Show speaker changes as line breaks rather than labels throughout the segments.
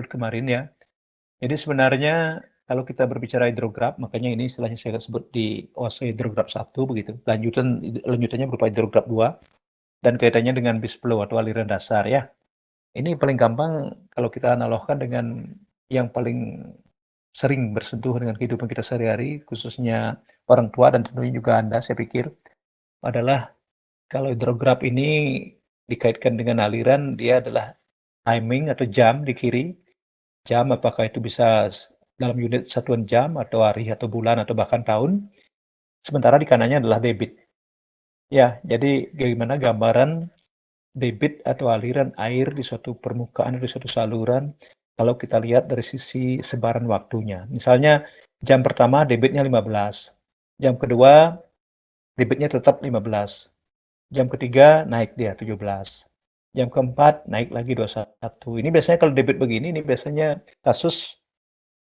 kemarin ya. Jadi sebenarnya kalau kita berbicara hidrograf, makanya ini istilahnya saya sebut di OASI hidrograf 1 begitu. Lanjutannya berupa hidrograf 2 dan kaitannya dengan bis flow atau aliran dasar ya. Ini paling gampang kalau kita analogkan dengan yang paling sering bersentuh dengan kehidupan kita sehari-hari, khususnya orang tua dan tentunya juga Anda, saya pikir, adalah kalau hidrograf ini dikaitkan dengan aliran, dia adalah timing atau jam di kiri. Jam apakah itu bisa dalam unit satuan jam atau hari atau bulan atau bahkan tahun. Sementara di kanannya adalah debit. Ya, jadi bagaimana gambaran debit atau aliran air di suatu permukaan, di suatu saluran, kalau kita lihat dari sisi sebaran waktunya. Misalnya jam pertama debitnya 15, jam kedua debitnya tetap 15, jam ketiga naik dia 17, jam keempat naik lagi 21. Ini biasanya kalau debit begini, ini biasanya kasus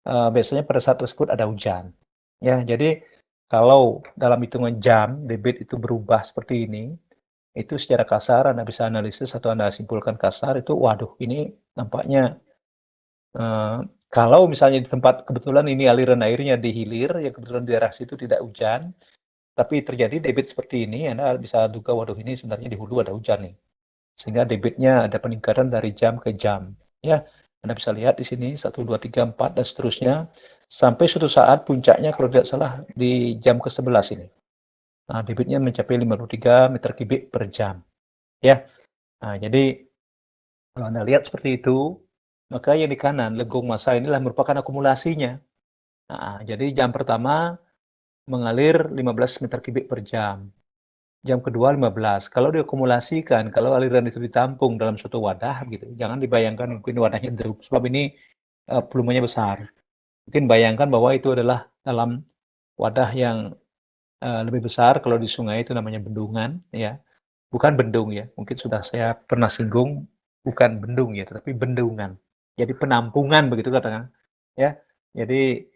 biasanya pada saat tersebut ada hujan. Ya, jadi kalau dalam hitungan jam debit itu berubah seperti ini, itu secara kasar Anda bisa analisis atau Anda simpulkan kasar itu, waduh ini nampaknya kalau misalnya di tempat kebetulan ini aliran airnya di hilir, ya kebetulan di daerah situ tidak hujan, tapi terjadi debit seperti ini, Anda bisa duga, waduh ini sebenarnya di hulu ada hujan nih. Sehingga debitnya ada peningkatan dari jam ke jam. Ya, Anda bisa lihat di sini 1, 2, 3, 4 dan seterusnya. Sampai suatu saat puncaknya kalau tidak salah di jam ke-11 ini. Nah, debitnya mencapai 53 meter kubik per jam. Ya, nah, jadi kalau Anda lihat seperti itu, maka yang di kanan, legong massa inilah merupakan akumulasinya. Nah, jadi jam pertama mengalir 15 meter kubik per jam. Jam kedua 15. Kalau diakumulasikan, kalau aliran itu ditampung dalam suatu wadah gitu, jangan dibayangkan mungkin wadahnya drop, sebab ini volumenya besar. Mungkin bayangkan bahwa itu adalah dalam wadah yang lebih besar, kalau di sungai itu namanya bendungan, ya. Bukan bendung ya, mungkin sudah saya pernah singgung, bukan bendung ya, tetapi bendungan. Jadi penampungan begitu katakan, ya. Jadi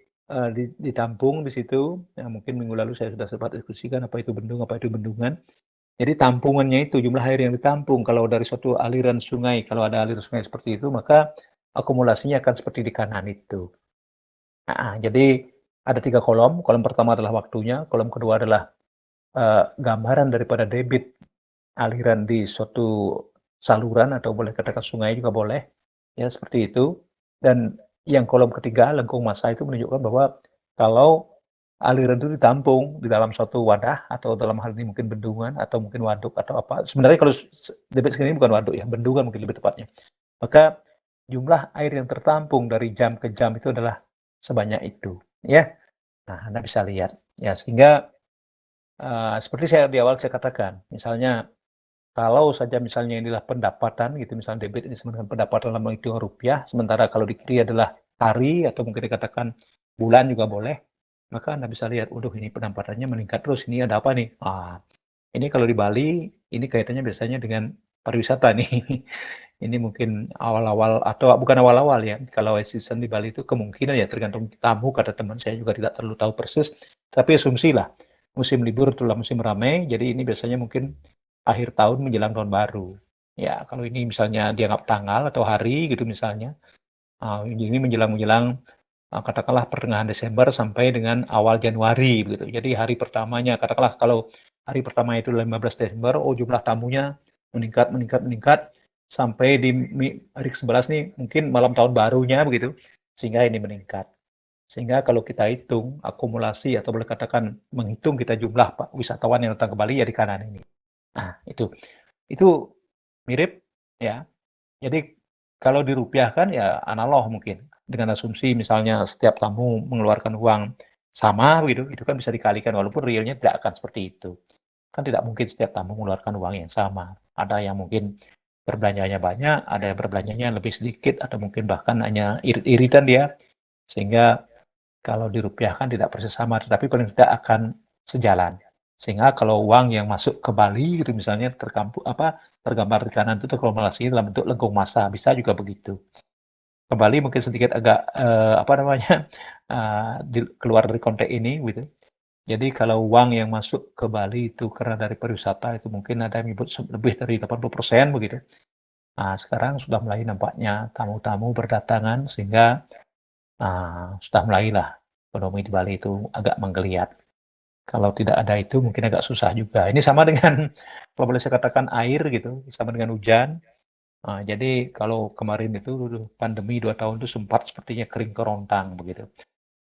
ditampung di situ, ya, mungkin minggu lalu saya sudah sempat diskusikan apa itu bendung, apa itu bendungan. Jadi tampungannya itu, jumlah air yang ditampung, kalau dari suatu aliran sungai, kalau ada aliran sungai seperti itu, maka akumulasinya akan seperti di kanan itu. Nah, jadi ada 3 kolom. Kolom pertama adalah waktunya, kolom kedua adalah gambaran daripada debit aliran di suatu saluran atau boleh katakan sungai juga boleh, ya seperti itu. Dan yang kolom ketiga, lengkung massa itu menunjukkan bahwa kalau aliran itu ditampung di dalam suatu wadah atau dalam hal ini mungkin bendungan atau mungkin waduk atau apa. Sebenarnya kalau debit segini bukan waduk ya, bendungan mungkin lebih tepatnya. Maka jumlah air yang tertampung dari jam ke jam itu adalah sebanyak itu, ya. Nah, Anda bisa lihat, ya sehingga seperti saya di awal saya katakan, misalnya kalau saja misalnya inilah pendapatan gitu, misalnya debit ini sebenarnya pendapatan dalam hitungan rupiah, sementara kalau di kiri adalah hari atau mungkin dikatakan bulan juga boleh, maka Anda bisa lihat, waduh ini pendapatannya meningkat terus, ini ada apa nih? Ini kalau di Bali, ini kaitannya biasanya dengan pariwisata nih. Ini mungkin awal-awal atau bukan awal-awal ya, kalau high season di Bali itu kemungkinan ya tergantung tamu, kata teman saya juga tidak terlalu tahu persis, tapi asumsi lah, musim libur itulah musim ramai, jadi ini biasanya mungkin akhir tahun menjelang tahun baru. Ya, kalau ini misalnya dianggap tanggal atau hari gitu misalnya, ini menjelang-menjelang katakanlah pertengahan Desember sampai dengan awal Januari begitu. Jadi hari pertamanya katakanlah kalau hari pertama itu 15 Desember, oh jumlah tamunya meningkat meningkat meningkat sampai di hari ke-11 nih mungkin malam tahun barunya begitu. Sehingga ini meningkat. Sehingga kalau kita hitung akumulasi atau boleh katakan menghitung kita jumlah wisatawan yang datang ke Bali ya di kanan ini. Nah, itu. Itu mirip ya. Jadi kalau dirupiahkan ya analog mungkin dengan asumsi misalnya setiap tamu mengeluarkan uang sama begitu, itu kan bisa dikalikan walaupun realnya tidak akan seperti itu. Kan tidak mungkin setiap tamu mengeluarkan uang yang sama. Ada yang mungkin berbelanjanya banyak, ada yang berbelanjanya lebih sedikit atau mungkin bahkan hanya irit-iritan dia sehingga kalau dirupiahkan tidak persis sama tetapi paling tidak akan sejalan. Sehingga kalau uang yang masuk ke Bali gitu misalnya tergambar di kanan itu terkumulasi dalam bentuk lengkung massa, bisa juga begitu. Ke Bali mungkin sedikit agak apa namanya keluar dari konteks ini gitu. Jadi kalau uang yang masuk ke Bali itu karena dari pariwisata itu mungkin ada yang menyebut lebih dari 80% begitu. Nah, sekarang sudah mulai nampaknya tamu-tamu berdatangan sehingga sudah mulailah ekonomi di Bali itu agak menggeliat. Kalau tidak ada itu mungkin agak susah juga. Ini sama dengan kalau boleh saya katakan air gitu, sama dengan hujan. Jadi kalau kemarin itu pandemi 2 tahun itu sempat sepertinya kering kerontang begitu,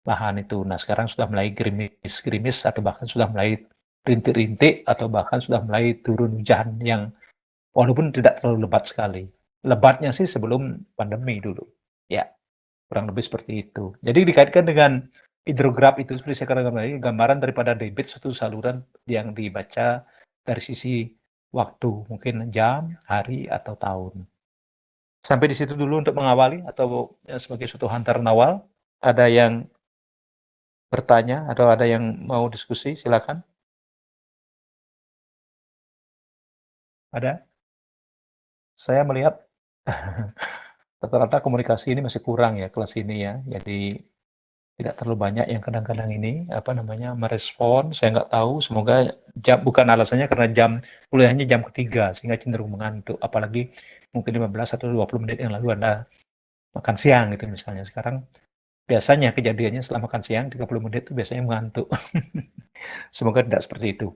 lahan itu. Nah, sekarang sudah mulai gerimis-gerimis atau bahkan sudah mulai rintik-rintik atau bahkan sudah mulai turun hujan yang walaupun tidak terlalu lebat sekali. Lebatnya sih sebelum pandemi dulu. Ya, kurang lebih seperti itu. Jadi dikaitkan dengan hidrograf itu seperti saya katakan tadi, gambaran daripada debit suatu saluran yang dibaca dari sisi waktu, mungkin jam, hari, atau tahun. Sampai di situ dulu untuk mengawali atau sebagai suatu hantaran awal. Ada yang bertanya atau ada yang mau diskusi, silakan. Ada? Saya melihat rata-rata komunikasi ini masih kurang ya kelas ini ya. Jadi tidak terlalu banyak yang kadang-kadang ini apa namanya merespon. Saya nggak tahu. Semoga bukan alasannya karena kuliahnya jam ketiga sehingga cenderung mengantuk. Apalagi mungkin 15 atau 20 menit yang lalu Anda makan siang gitu misalnya. Sekarang biasanya kejadiannya setelah makan siang 30 menit itu biasanya mengantuk. Semoga tidak seperti itu.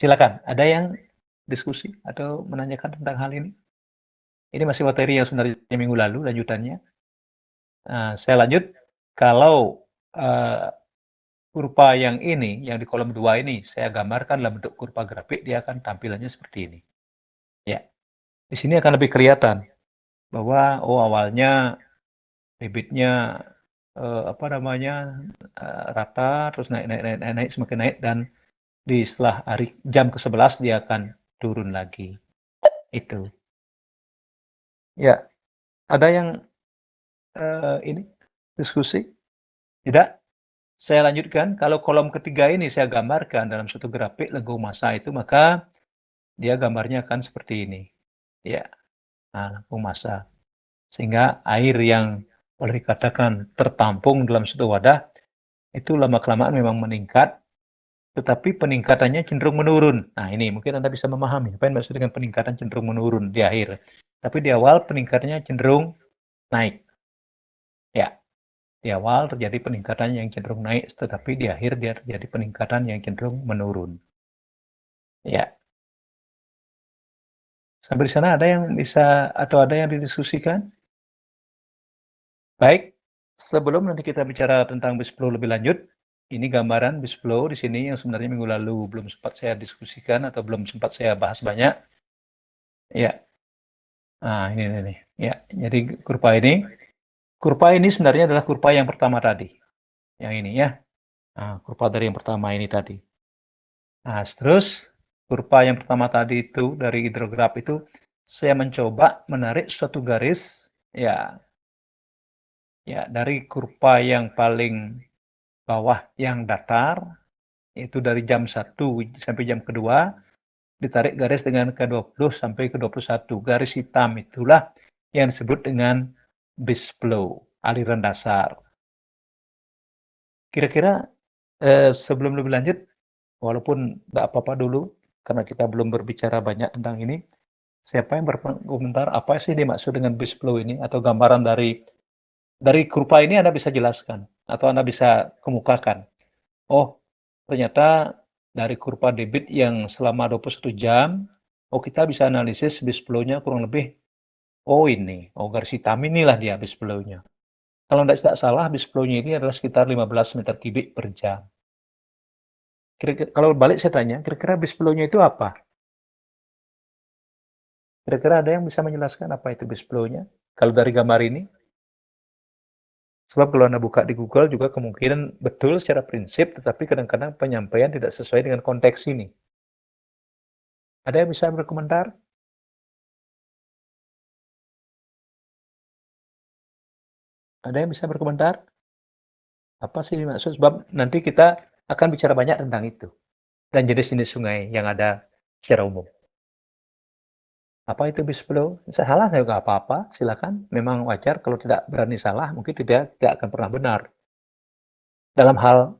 Silakan, ada yang diskusi atau menanyakan tentang hal ini? Ini masih materi yang sebenarnya minggu lalu lanjutannya. Saya lanjut, kalau kurva yang ini, yang di kolom 2 ini, saya gambarkan dalam bentuk kurva grafik, dia akan tampilannya seperti ini. Ya, di sini akan lebih kelihatan bahwa awalnya debitnya apa namanya rata, terus naik, naik, naik, naik, naik, semakin naik, dan setelah jam ke-11 dia akan turun lagi. Itu. Ya, ada yang ini diskusi? Tidak? Saya lanjutkan. Kalau kolom ketiga ini saya gambarkan dalam suatu grafik lengkung massa itu, maka dia gambarnya akan seperti ini. Ya, lengkung massa. Sehingga air yang boleh dikatakan tertampung dalam suatu wadah itu lama-kelamaan memang meningkat, tetapi peningkatannya cenderung menurun. Nah, ini mungkin Anda bisa memahami apa yang maksud dengan peningkatan cenderung menurun di akhir. Tapi di awal peningkatannya cenderung naik. Ya, di awal terjadi peningkatan yang cenderung naik, tetapi di akhir dia terjadi peningkatan yang cenderung menurun. Ya, sampai di sana ada yang bisa atau ada yang didiskusikan? Baik, sebelum nanti kita bicara tentang bis flow lebih lanjut, ini gambaran bis flow di sini yang sebenarnya minggu lalu belum sempat saya diskusikan atau belum sempat saya bahas banyak. Ya, ini. Ya, jadi kurva ini sebenarnya adalah kurva yang pertama tadi. Yang ini ya. Kurva dari yang pertama ini tadi. Nah, terus kurva yang pertama tadi itu dari hidrograf itu saya mencoba menarik suatu garis ya dari kurva yang paling bawah yang datar, yaitu dari jam 1 sampai jam kedua, ditarik garis dengan ke-20 sampai ke-21. Garis hitam itulah yang disebut dengan base flow, aliran dasar. Kira-kira sebelum lebih lanjut, walaupun nggak apa-apa dulu, karena kita belum berbicara banyak tentang ini, siapa yang berkomentar apa sih dimaksud dengan base flow ini, atau gambaran dari kurva ini Anda bisa jelaskan, atau Anda bisa kemukakan. Oh, ternyata dari kurva debit yang selama 21 jam, kita bisa analisis base flow-nya kurang lebih, ini, garis hitam inilah dia base flow-nya. Kalau tidak salah, base flow-nya ini adalah sekitar 15 meter kubik per jam. Kira-kira, kalau balik saya tanya, kira-kira base flow-nya itu apa? Kira-kira ada yang bisa menjelaskan apa itu base flow-nya? Kalau dari gambar ini? Sebab kalau Anda buka di Google juga kemungkinan betul secara prinsip, tetapi kadang-kadang penyampaian tidak sesuai dengan konteks ini. Ada yang bisa berkomentar? Ada yang bisa berkomentar? Apa sih dimaksud? Sebab nanti kita akan bicara banyak tentang itu. Dan jenis-jenis sungai yang ada secara umum. Apa itu base flow? Salah ya nggak apa-apa, silakan. Memang wajar kalau tidak berani salah, mungkin tidak akan pernah benar. Dalam hal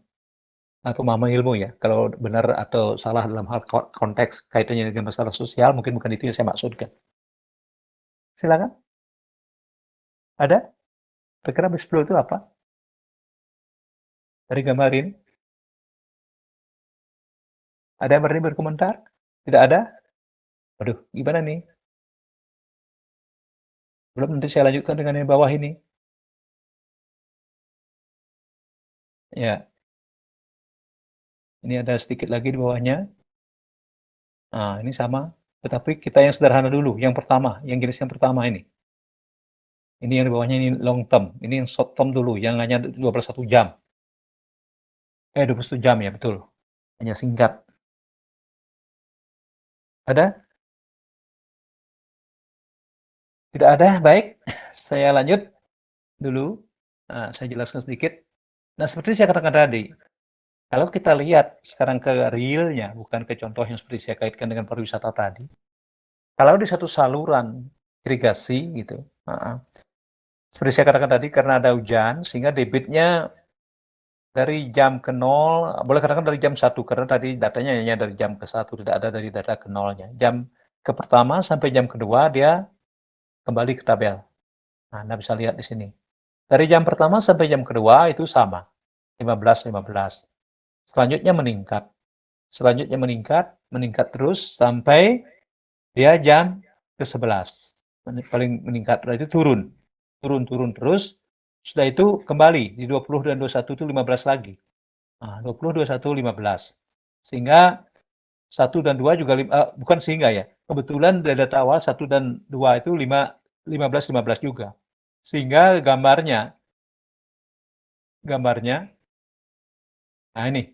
pemahaman ilmu ya, kalau benar atau salah dalam hal konteks kaitannya dengan masalah sosial, mungkin bukan itu yang saya maksudkan. Silakan. Ada? Kira-kira base flow itu apa? Dari gambar ini? Ada yang berani berkomentar? Tidak ada? Waduh, gimana nih? Belum, nanti saya lanjutkan dengan yang bawah ini. Ya, ini ada sedikit lagi di bawahnya. Nah, ini sama. Tetapi kita yang sederhana dulu. Yang pertama, yang jenis yang pertama ini. Ini yang di bawahnya ini long term. Ini yang short term dulu, yang hanya 21 jam. 21 jam ya, betul. Hanya singkat. Ada? Tidak ada? Baik. Saya lanjut dulu. Nah, saya jelaskan sedikit. Nah, seperti saya katakan tadi, kalau kita lihat sekarang ke realnya, bukan ke contoh yang seperti saya kaitkan dengan pariwisata tadi. Kalau di satu saluran irigasi gitu, seperti saya katakan tadi, karena ada hujan, sehingga debitnya dari jam ke 0, boleh katakan dari jam 1, karena tadi datanya hanya dari jam ke 1, tidak ada dari data ke 0-nya. Jam ke pertama sampai jam kedua, dia kembali ke tabel. Nah, Anda bisa lihat di sini. Dari jam pertama sampai jam kedua itu sama, 15-15. Selanjutnya meningkat. Selanjutnya meningkat terus sampai dia jam ke-11. Paling meningkat, berarti turun. Turun terus. Sudah itu kembali, di 20 dan 21 itu 15 lagi. Nah, 20, 21, 15. Sehingga 1 dan 2 juga, bukan sehingga ya, kebetulan dari data awal 1 dan 2 itu 15 juga. Sehingga gambarnya, nah ini,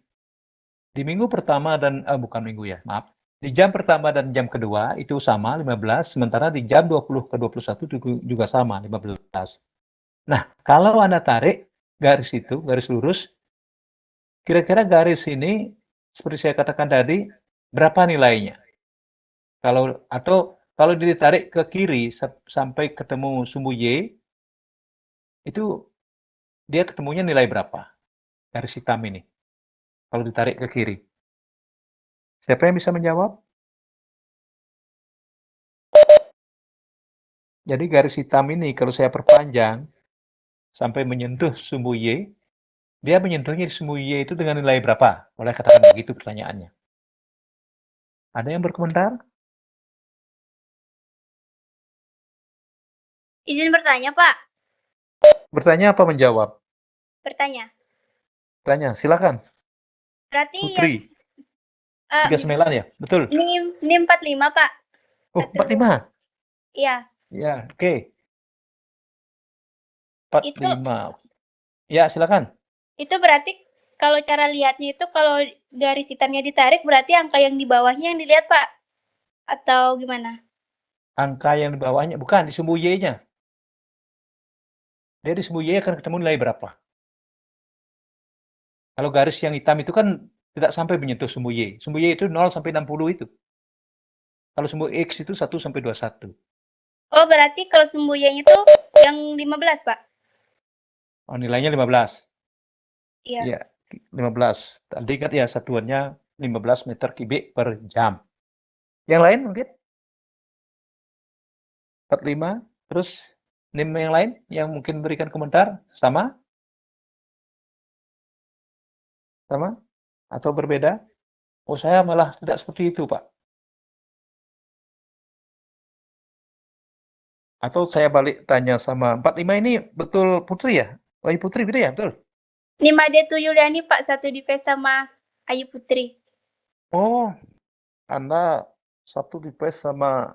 di minggu pertama dan, bukan minggu ya, maaf. Di jam pertama dan jam kedua itu sama 15, sementara di jam 20 ke 21 juga sama 15. Nah, kalau Anda tarik garis itu, garis lurus, kira-kira garis ini seperti saya katakan tadi, berapa nilainya? Kalau ditarik ke kiri sampai ketemu sumbu Y, itu dia ketemunya nilai berapa? Garis hitam ini. Kalau ditarik ke kiri. Siapa yang bisa menjawab? Jadi garis hitam ini kalau saya perpanjang sampai menyentuh sumbu Y, dia menyentuhnya di sumbu Y itu dengan nilai berapa? Boleh katakan begitu pertanyaannya. Ada yang berkomentar?
Izin bertanya, Pak.
Bertanya apa menjawab?
Bertanya.
Tanya, silakan.
Berarti
Putri.
yang
39 ya? Betul.
ini 45, Pak.
Oh, 45.
Iya.
Ya, oke. 45. Ya, silakan.
Itu berarti kalau cara lihatnya itu kalau garis hitamnya ditarik berarti angka yang di bawahnya yang dilihat, Pak? Atau gimana?
Angka yang di bawahnya, bukan, di sumbu Y-nya. Dia di sumbu Y akan ketemu nilai berapa? Kalau garis yang hitam itu kan tidak sampai menyentuh sumbu Y. Sumbu Y itu 0 sampai 60 itu. Kalau sumbu X itu 1 sampai 21.
Oh, berarti kalau sumbu Y itu yang 15, Pak?
Oh, nilainya 15.
Iya.
Iya, 15. Tadi ingat ya, satuannya 15 meter kubik per jam. Yang lain mungkin? 45. Terus NIM yang lain yang mungkin berikan komentar? Sama? Sama? Atau berbeda? Oh, saya malah tidak seperti itu, Pak. Atau saya balik tanya sama 45 ini betul Putri ya? Wahyu Putri gitu ya, betul?
Nimade Tuyuliani, Pak, satu di PES sama Ayu Putri.
Oh, Anda satu di PES sama.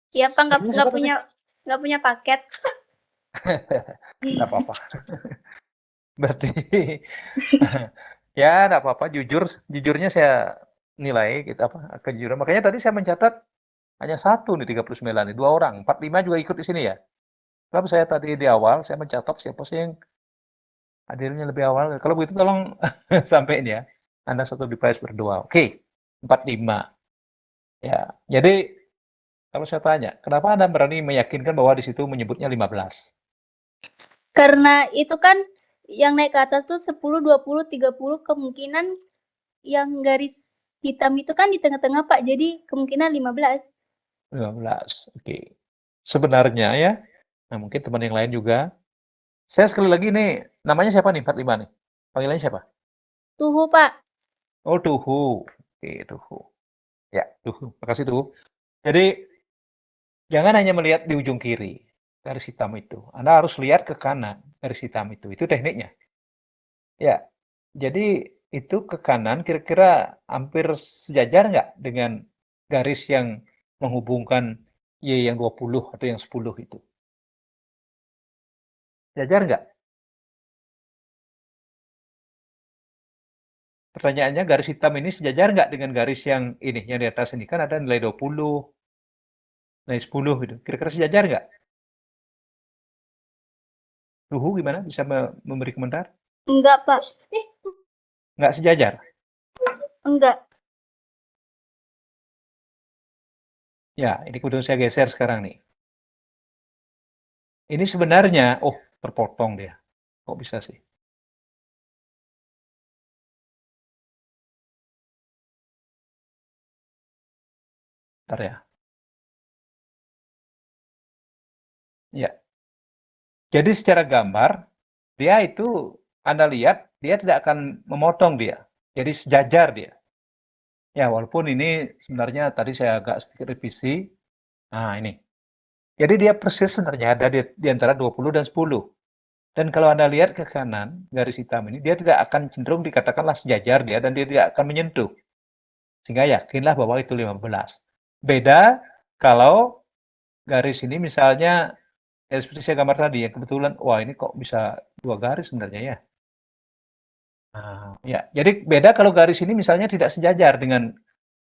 Iya, Pak,
Siapa tadi?
nggak punya paket.
Nggak apa-apa. Berarti ya nggak apa-apa. Jujurnya saya nilai gitu apa kejujuran. Makanya tadi saya mencatat hanya satu nih 39 nih, 2 orang. 45 juga ikut di sini ya. Sebab saya tadi di awal saya mencatat siapa sih yang hadirnya lebih awal. Kalau begitu tolong sampein ya. Anda satu device berdua. Oke, 45. Ya, jadi kalau saya tanya, kenapa Anda berani meyakinkan bahwa di situ menyebutnya 15?
Karena itu kan yang naik ke atas tuh 10, 20, 30 kemungkinan yang garis hitam itu kan di tengah-tengah, Pak. Jadi kemungkinan 15.
15, oke. Sebenarnya ya, nah mungkin teman yang lain juga, saya sekali lagi nih, namanya siapa nih 45 nih? Panggilannya siapa?
Tuhu, Pak.
Oh, Tuhu. Oke, Tuhu. Ya, Tuhu. Makasih, Tuhu. Jadi, jangan hanya melihat di ujung kiri, garis hitam itu. Anda harus lihat ke kanan, garis hitam itu. Itu tekniknya. Ya, jadi itu ke kanan kira-kira hampir sejajar nggak dengan garis yang menghubungkan Y yang 20 atau yang 10 itu? Sejajar nggak? Pertanyaannya garis hitam ini sejajar nggak dengan garis yang ini, yang di atas ini? Kan ada nilai 20, nilai 10 gitu. Kira-kira sejajar nggak? Suhu gimana? Bisa memberi komentar?
Enggak, Pak.
Nggak sejajar?
Enggak.
Ya, ini kebetulan saya geser sekarang nih. Ini sebenarnya, oh terpotong dia. Kok bisa sih? Bentar ya. Ya, jadi secara gambar, dia itu Anda lihat, dia tidak akan memotong dia. Jadi sejajar dia. Ya, walaupun ini sebenarnya tadi saya agak sedikit revisi. Nah, ini. Jadi dia persis sebenarnya ada di antara 20 dan 10. Dan kalau Anda lihat ke kanan, garis hitam ini, dia tidak akan cenderung dikatakanlah sejajar dia, dan dia tidak akan menyentuh. Sehingga yakinlah bahwa itu 15. Beda kalau garis ini misalnya, ya seperti saya gambar tadi, ya kebetulan, wah ini kok bisa 2 garis sebenarnya ya. Nah, ya, jadi beda kalau garis ini misalnya tidak sejajar dengan,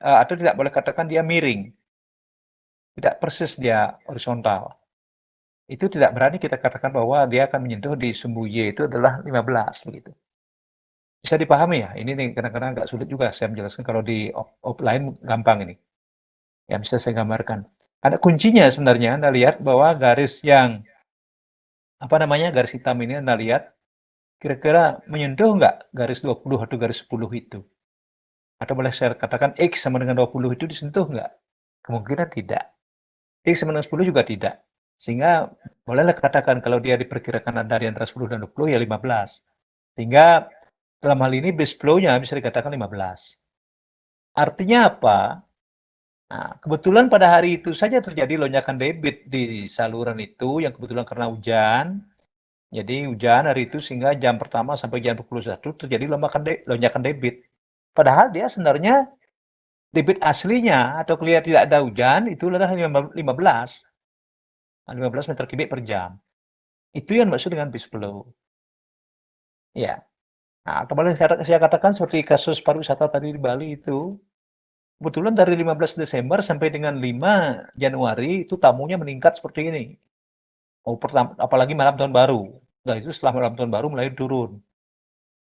atau tidak boleh katakan dia miring, tidak persis dia horizontal. Itu tidak berani kita katakan bahwa dia akan menyentuh di sumbu Y itu adalah 15 begitu. Bisa dipahami ya? Ini nih kadang-kadang agak sulit juga saya menjelaskan kalau di offline gampang ini. Ya bisa saya gambarkan. Ada kuncinya sebenarnya, Anda lihat bahwa garis yang apa namanya, garis hitam ini Anda lihat kira-kira menyentuh nggak garis 20 atau garis 10 itu? Atau boleh saya katakan X sama dengan 20 itu disentuh nggak? Kemungkinan tidak. X sama dengan 10 juga tidak. Sehingga bolehlah katakan kalau dia diperkirakan ada di antara 10 dan 20 ya 15. Sehingga dalam hal ini base flow-nya bisa dikatakan 15. Artinya apa? Nah, kebetulan pada hari itu saja terjadi lonjakan debit di saluran itu yang kebetulan karena hujan. Jadi hujan hari itu sehingga jam pertama sampai jam 21 terjadi lonjakan debit. Padahal dia sebenarnya debit aslinya atau kelihatan tidak ada hujan itu adalah 15. 15 meter kubik per jam. Itu yang maksud dengan base flow. Ya. Nah, kembali saya katakan seperti kasus pariwisata tadi di Bali itu, kebetulan dari 15 Desember sampai dengan 5 Januari itu tamunya meningkat seperti ini. Oh, apalagi malam tahun baru. Nah, itu setelah malam tahun baru mulai turun.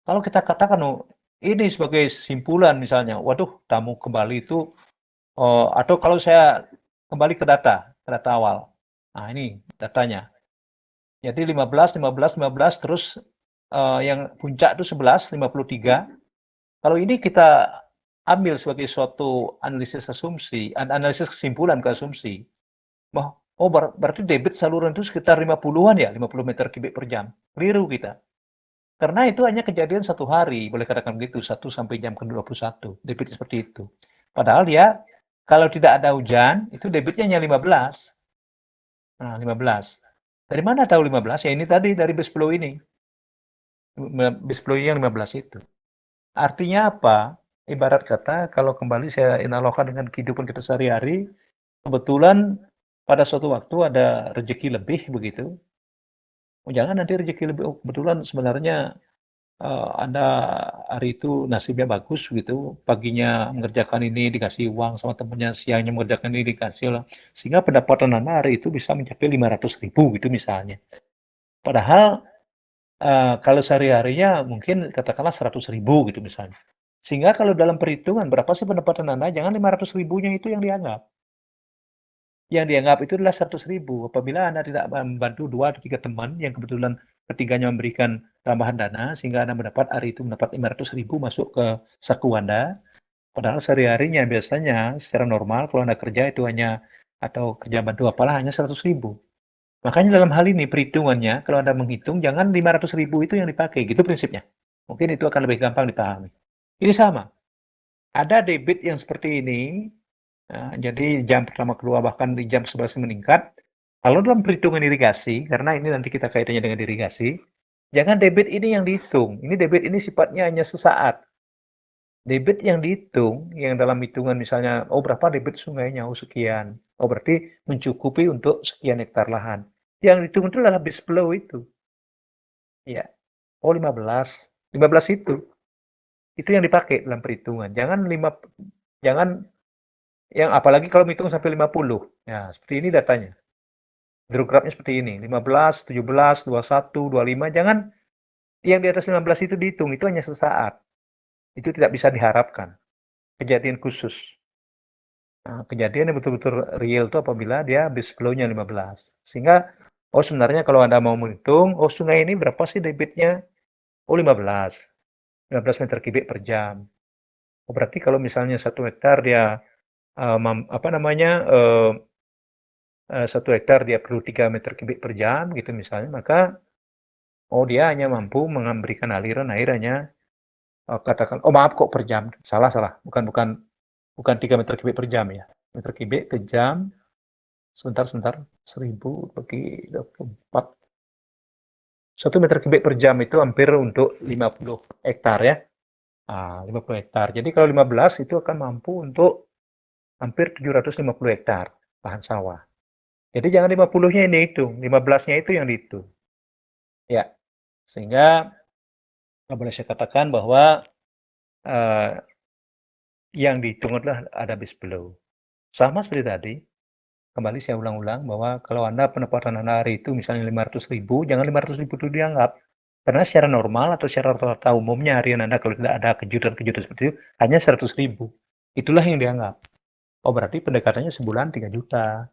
Kalau kita katakan, oh, ini sebagai simpulan misalnya, waduh, tamu kembali itu, atau kalau saya kembali ke data awal. Nah, ini datanya. Jadi 15, 15, 15, terus yang puncak itu 11, 53. Kalau ini kita ambil sebagai suatu analisis asumsi, analisis kesimpulan ke asumsi, oh berarti debit saluran itu sekitar 50-an ya, 50 meter kubik per jam. Keliru kita. Karena itu hanya kejadian satu hari, boleh katakan begitu, 1 sampai jam ke-21, debit seperti itu. Padahal dia, kalau tidak ada hujan, itu debitnya hanya 15. Nah, 15. Dari mana tahu 15? Ya ini tadi, dari base flow ini. Base flow yang 15 itu. Artinya apa? Ibarat kata, kalau kembali saya analogkan dengan kehidupan kita sehari-hari, kebetulan pada suatu waktu ada rezeki lebih begitu. Oh, jangan nanti rezeki lebih, oh, kebetulan sebenarnya Anda hari itu nasibnya bagus gitu, paginya mengerjakan ini dikasih uang sama temennya, siangnya mengerjakan ini dikasih lah. Sehingga pendapatan Anda hari itu bisa mencapai 500.000 gitu misalnya. Padahal kalau sehari-harinya mungkin katakanlah 100.000 gitu misalnya. Sehingga kalau dalam perhitungan berapa sih pendapatan Anda, jangan 500.000-nya itu yang dianggap. Yang dianggap itu adalah 100.000. Apabila Anda tidak membantu 2 atau 3 teman yang kebetulan ketiganya memberikan tambahan dana, sehingga Anda hari itu mendapat 500.000 masuk ke saku Anda. Padahal sehari-harinya biasanya secara normal kalau Anda kerja itu hanya atau kerja bantu apalah hanya 100.000. Makanya dalam hal ini perhitungannya, kalau Anda menghitung, jangan 500.000 itu yang dipakai, gitu prinsipnya. Mungkin itu akan lebih gampang dipahami. Ini sama, ada debit yang seperti ini, jadi jam pertama keluar bahkan di jam 11 meningkat. Kalau dalam perhitungan irigasi, karena ini nanti kita kaitannya dengan irigasi, jangan debit ini yang dihitung. Ini debit ini sifatnya hanya sesaat. Debit yang dihitung, yang dalam hitungan misalnya, oh berapa debit sungainya, oh sekian. Oh berarti mencukupi untuk sekian hektar lahan. Yang dihitung itu adalah base flow itu. Ya. Oh 15. 15 itu. Itu yang dipakai dalam perhitungan. Jangan yang apalagi kalau hitung sampai 50. Ya, seperti ini datanya. Draw graph-nya seperti ini. 15, 17, 21, 25. Jangan yang di atas 15 itu dihitung. Itu hanya sesaat. Itu tidak bisa diharapkan. Kejadian khusus. Nah, kejadian yang betul-betul real itu apabila dia base flow-nya 15. Sehingga, oh sebenarnya kalau Anda mau menghitung, oh sungai ini berapa sih debitnya? Oh 15. 15 meter kubik per jam. Oh berarti kalau misalnya 1 hektar dia, apa namanya, 1 hektar dia perlu 3 meter kubik per jam gitu misalnya, maka, oh dia hanya mampu memberikan aliran air hanya, katakan oh maaf kok per jam, salah salah, bukan 3 meter kubik per jam ya, meter kubik ke jam, sebentar 1000 bagi 24. 1 meter kubik per jam itu hampir untuk 50 hektar ya. 50 hektar. Jadi kalau 15 itu akan mampu untuk hampir 750 hektar lahan sawah. Jadi jangan 50-nya ini hitung, 15-nya itu yang dihitung. Ya, sehingga boleh saya katakan bahwa yang dihitung adalah ada base flow. Sama seperti tadi, kembali saya ulang-ulang bahwa kalau Anda pendapatan Anda hari itu misalnya 500.000, jangan 500.000 itu dianggap. Karena secara normal atau secara rata umumnya harian Anda kalau tidak ada kejutan-kejutan seperti itu, hanya 100.000. Itulah yang dianggap. Oh berarti pendekatannya sebulan 3 juta.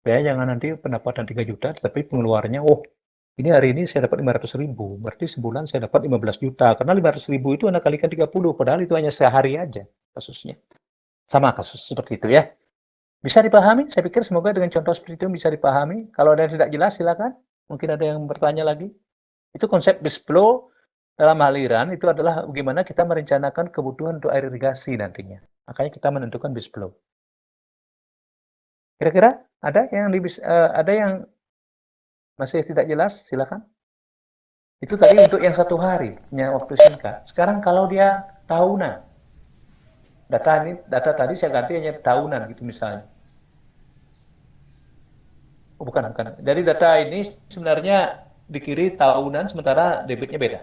Ya jangan nanti pendapatan 3 juta, tapi pengeluarannya, oh ini hari ini saya dapat 500.000, berarti sebulan saya dapat 15 juta. Karena 500.000 itu Anda kalikan 30, padahal itu hanya sehari aja kasusnya. Sama kasus seperti itu ya. Bisa dipahami? Saya pikir semoga dengan contoh seperti itu bisa dipahami. Kalau ada yang tidak jelas silakan. Mungkin ada yang bertanya lagi. Itu konsep base flow dalam aliran itu adalah bagaimana kita merencanakan kebutuhan untuk air irigasi nantinya. Makanya kita menentukan base flow. Kira-kira ada yang masih tidak jelas? Silakan. Itu tadi untuk yang 1 hari, punya waktu singkat. Sekarang kalau dia tahunan, data tadi saya ganti hanya tahunan gitu misalnya. Oh, bukan. Jadi data ini sebenarnya di kiri tahunan, sementara debitnya beda.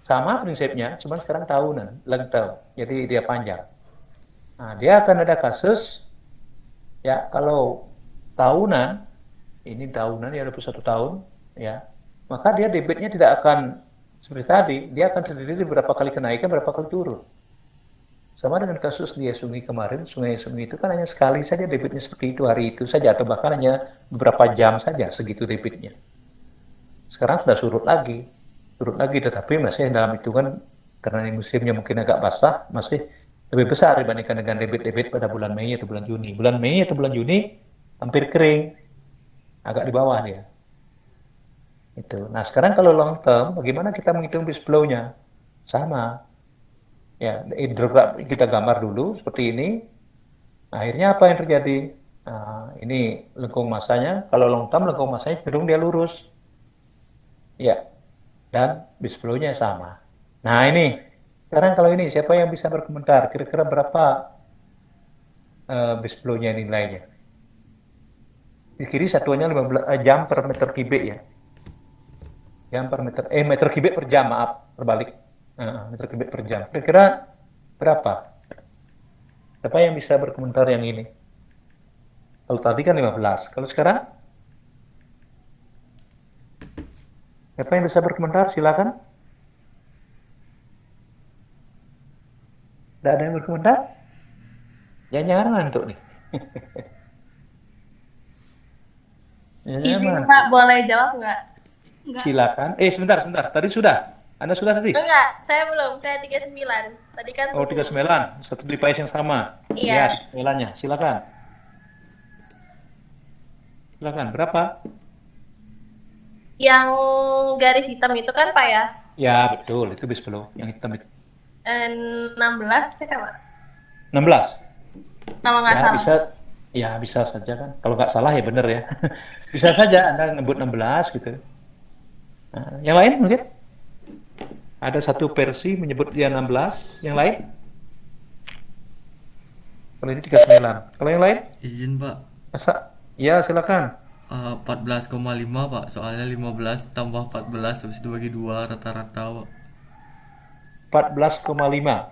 Sama prinsipnya, cuman sekarang tahunan, long term. Jadi dia panjang. Nah, dia akan ada kasus, ya kalau tahunan, ini tahunan ya 21 tahun, ya maka dia debitnya tidak akan seperti tadi, dia akan terdiri beberapa kali kenaikan, berapa kali turun. Sama dengan kasus di Sungai kemarin, Sungai itu kan hanya sekali saja debitnya seperti itu hari itu saja, atau bahkan hanya beberapa jam saja segitu debitnya. Sekarang sudah surut lagi, tetapi masih dalam hitungan karena musimnya mungkin agak basah, masih lebih besar dibandingkan dengan debit-debit pada bulan Mei atau bulan Juni. Bulan Mei atau bulan Juni hampir kering, agak di bawah dia. Itu. Nah, sekarang kalau long term, bagaimana kita menghitung base flow-nya? Sama. Ya, hidrograf kita gambar dulu seperti ini. Akhirnya apa yang terjadi? Nah, ini lengkung masanya. Kalau long term, lengkung masanya cenderung dia lurus. Ya, dan base flow-nya sama. Nah, ini. Sekarang kalau ini, siapa yang bisa berkomentar? Kira-kira berapa base flow-nya nilainya? Di kiri satuannya 15 jam per meter kubik ya. Jam per meter kubik per jam, maaf, terbalik. Meter kubik per jam. Kira-kira berapa? Siapa yang bisa berkomentar yang ini? Kalau tadi kan 15. Kalau sekarang? Siapa yang bisa berkomentar? Silakan. Tidak ada yang berkomentar? Jangan-jangan ngantuk nih.
Izin Pak, boleh jawab nggak?
Silakan. Sebentar. Tadi sudah. Anda sudah tadi?
Enggak, saya belum. Saya 39. Tadi kan
Oh, 39. Satu device yang sama.
Iya.
39-nya. Silakan. Silakan, berapa?
Yang garis hitam itu kan Pak ya?
Ya, betul, itu bis 10, yang hitam itu.
16 ya kan Pak?
16.
Kalau nggak
Ya,
salah.
bisa saja kan. Kalau nggak salah ya benar ya. Bisa saja Anda nyebut 16 gitu. Nah, yang lain mungkin? Ada satu versi menyebut dia 16, yang lain? Kalau ini 39. Kalau yang lain?
Izin Pak,
Ya, silakan.
14,5 Pak, soalnya 15 tambah 14 habis itu bagi 2 rata-rata Pak.
14,5.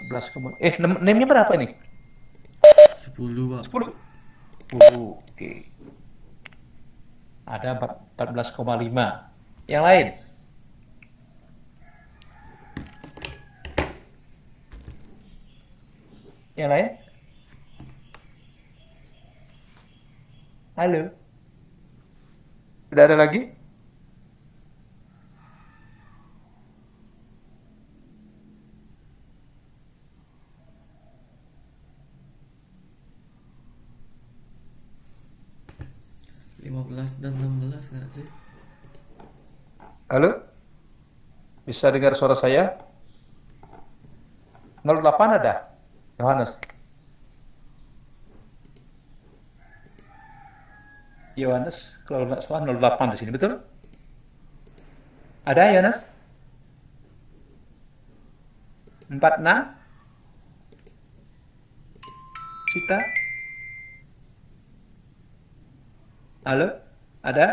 14, name-nya berapa ini?
10 Pak.
10. 10. Oke. Ada 14,5. Yang lain? Yang lain? Halo? Tidak ada lagi?
Lima belas dan 16 nggak sih?
Halo? Bisa dengar suara saya? 08 ada? Yohanes. Yohanes, kalau nggak salah 08 di sini, betul? Ada Yohanes? 46? Cita? Halo? Ada?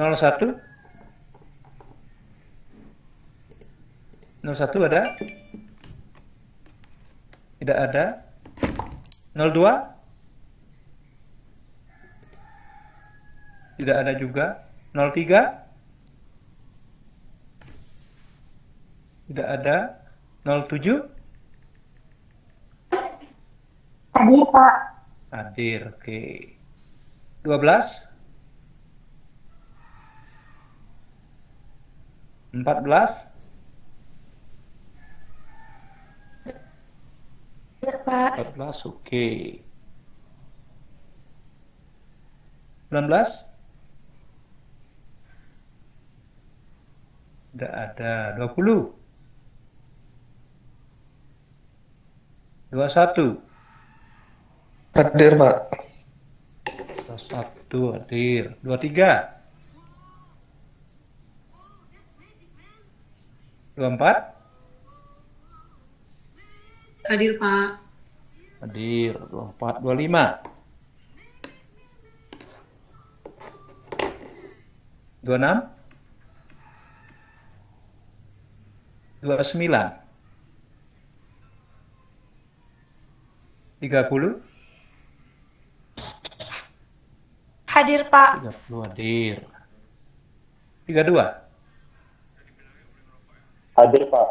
01? 01 ada? Tidak ada? 02? Tidak ada juga. 03? Tidak ada. 07?
Hadir, Pak.
Hadir, oke. 12? 14?
Hadir, Pak.
14, oke. 19? Tidak ada. 20? 21?
Hadir, Pak.
21 hadir. 23? 24?
Hadir, Pak.
Hadir. 24. 25? 26? 29? 30?
Hadir, Pak.
30 hadir. 32?
Hadir, Pak.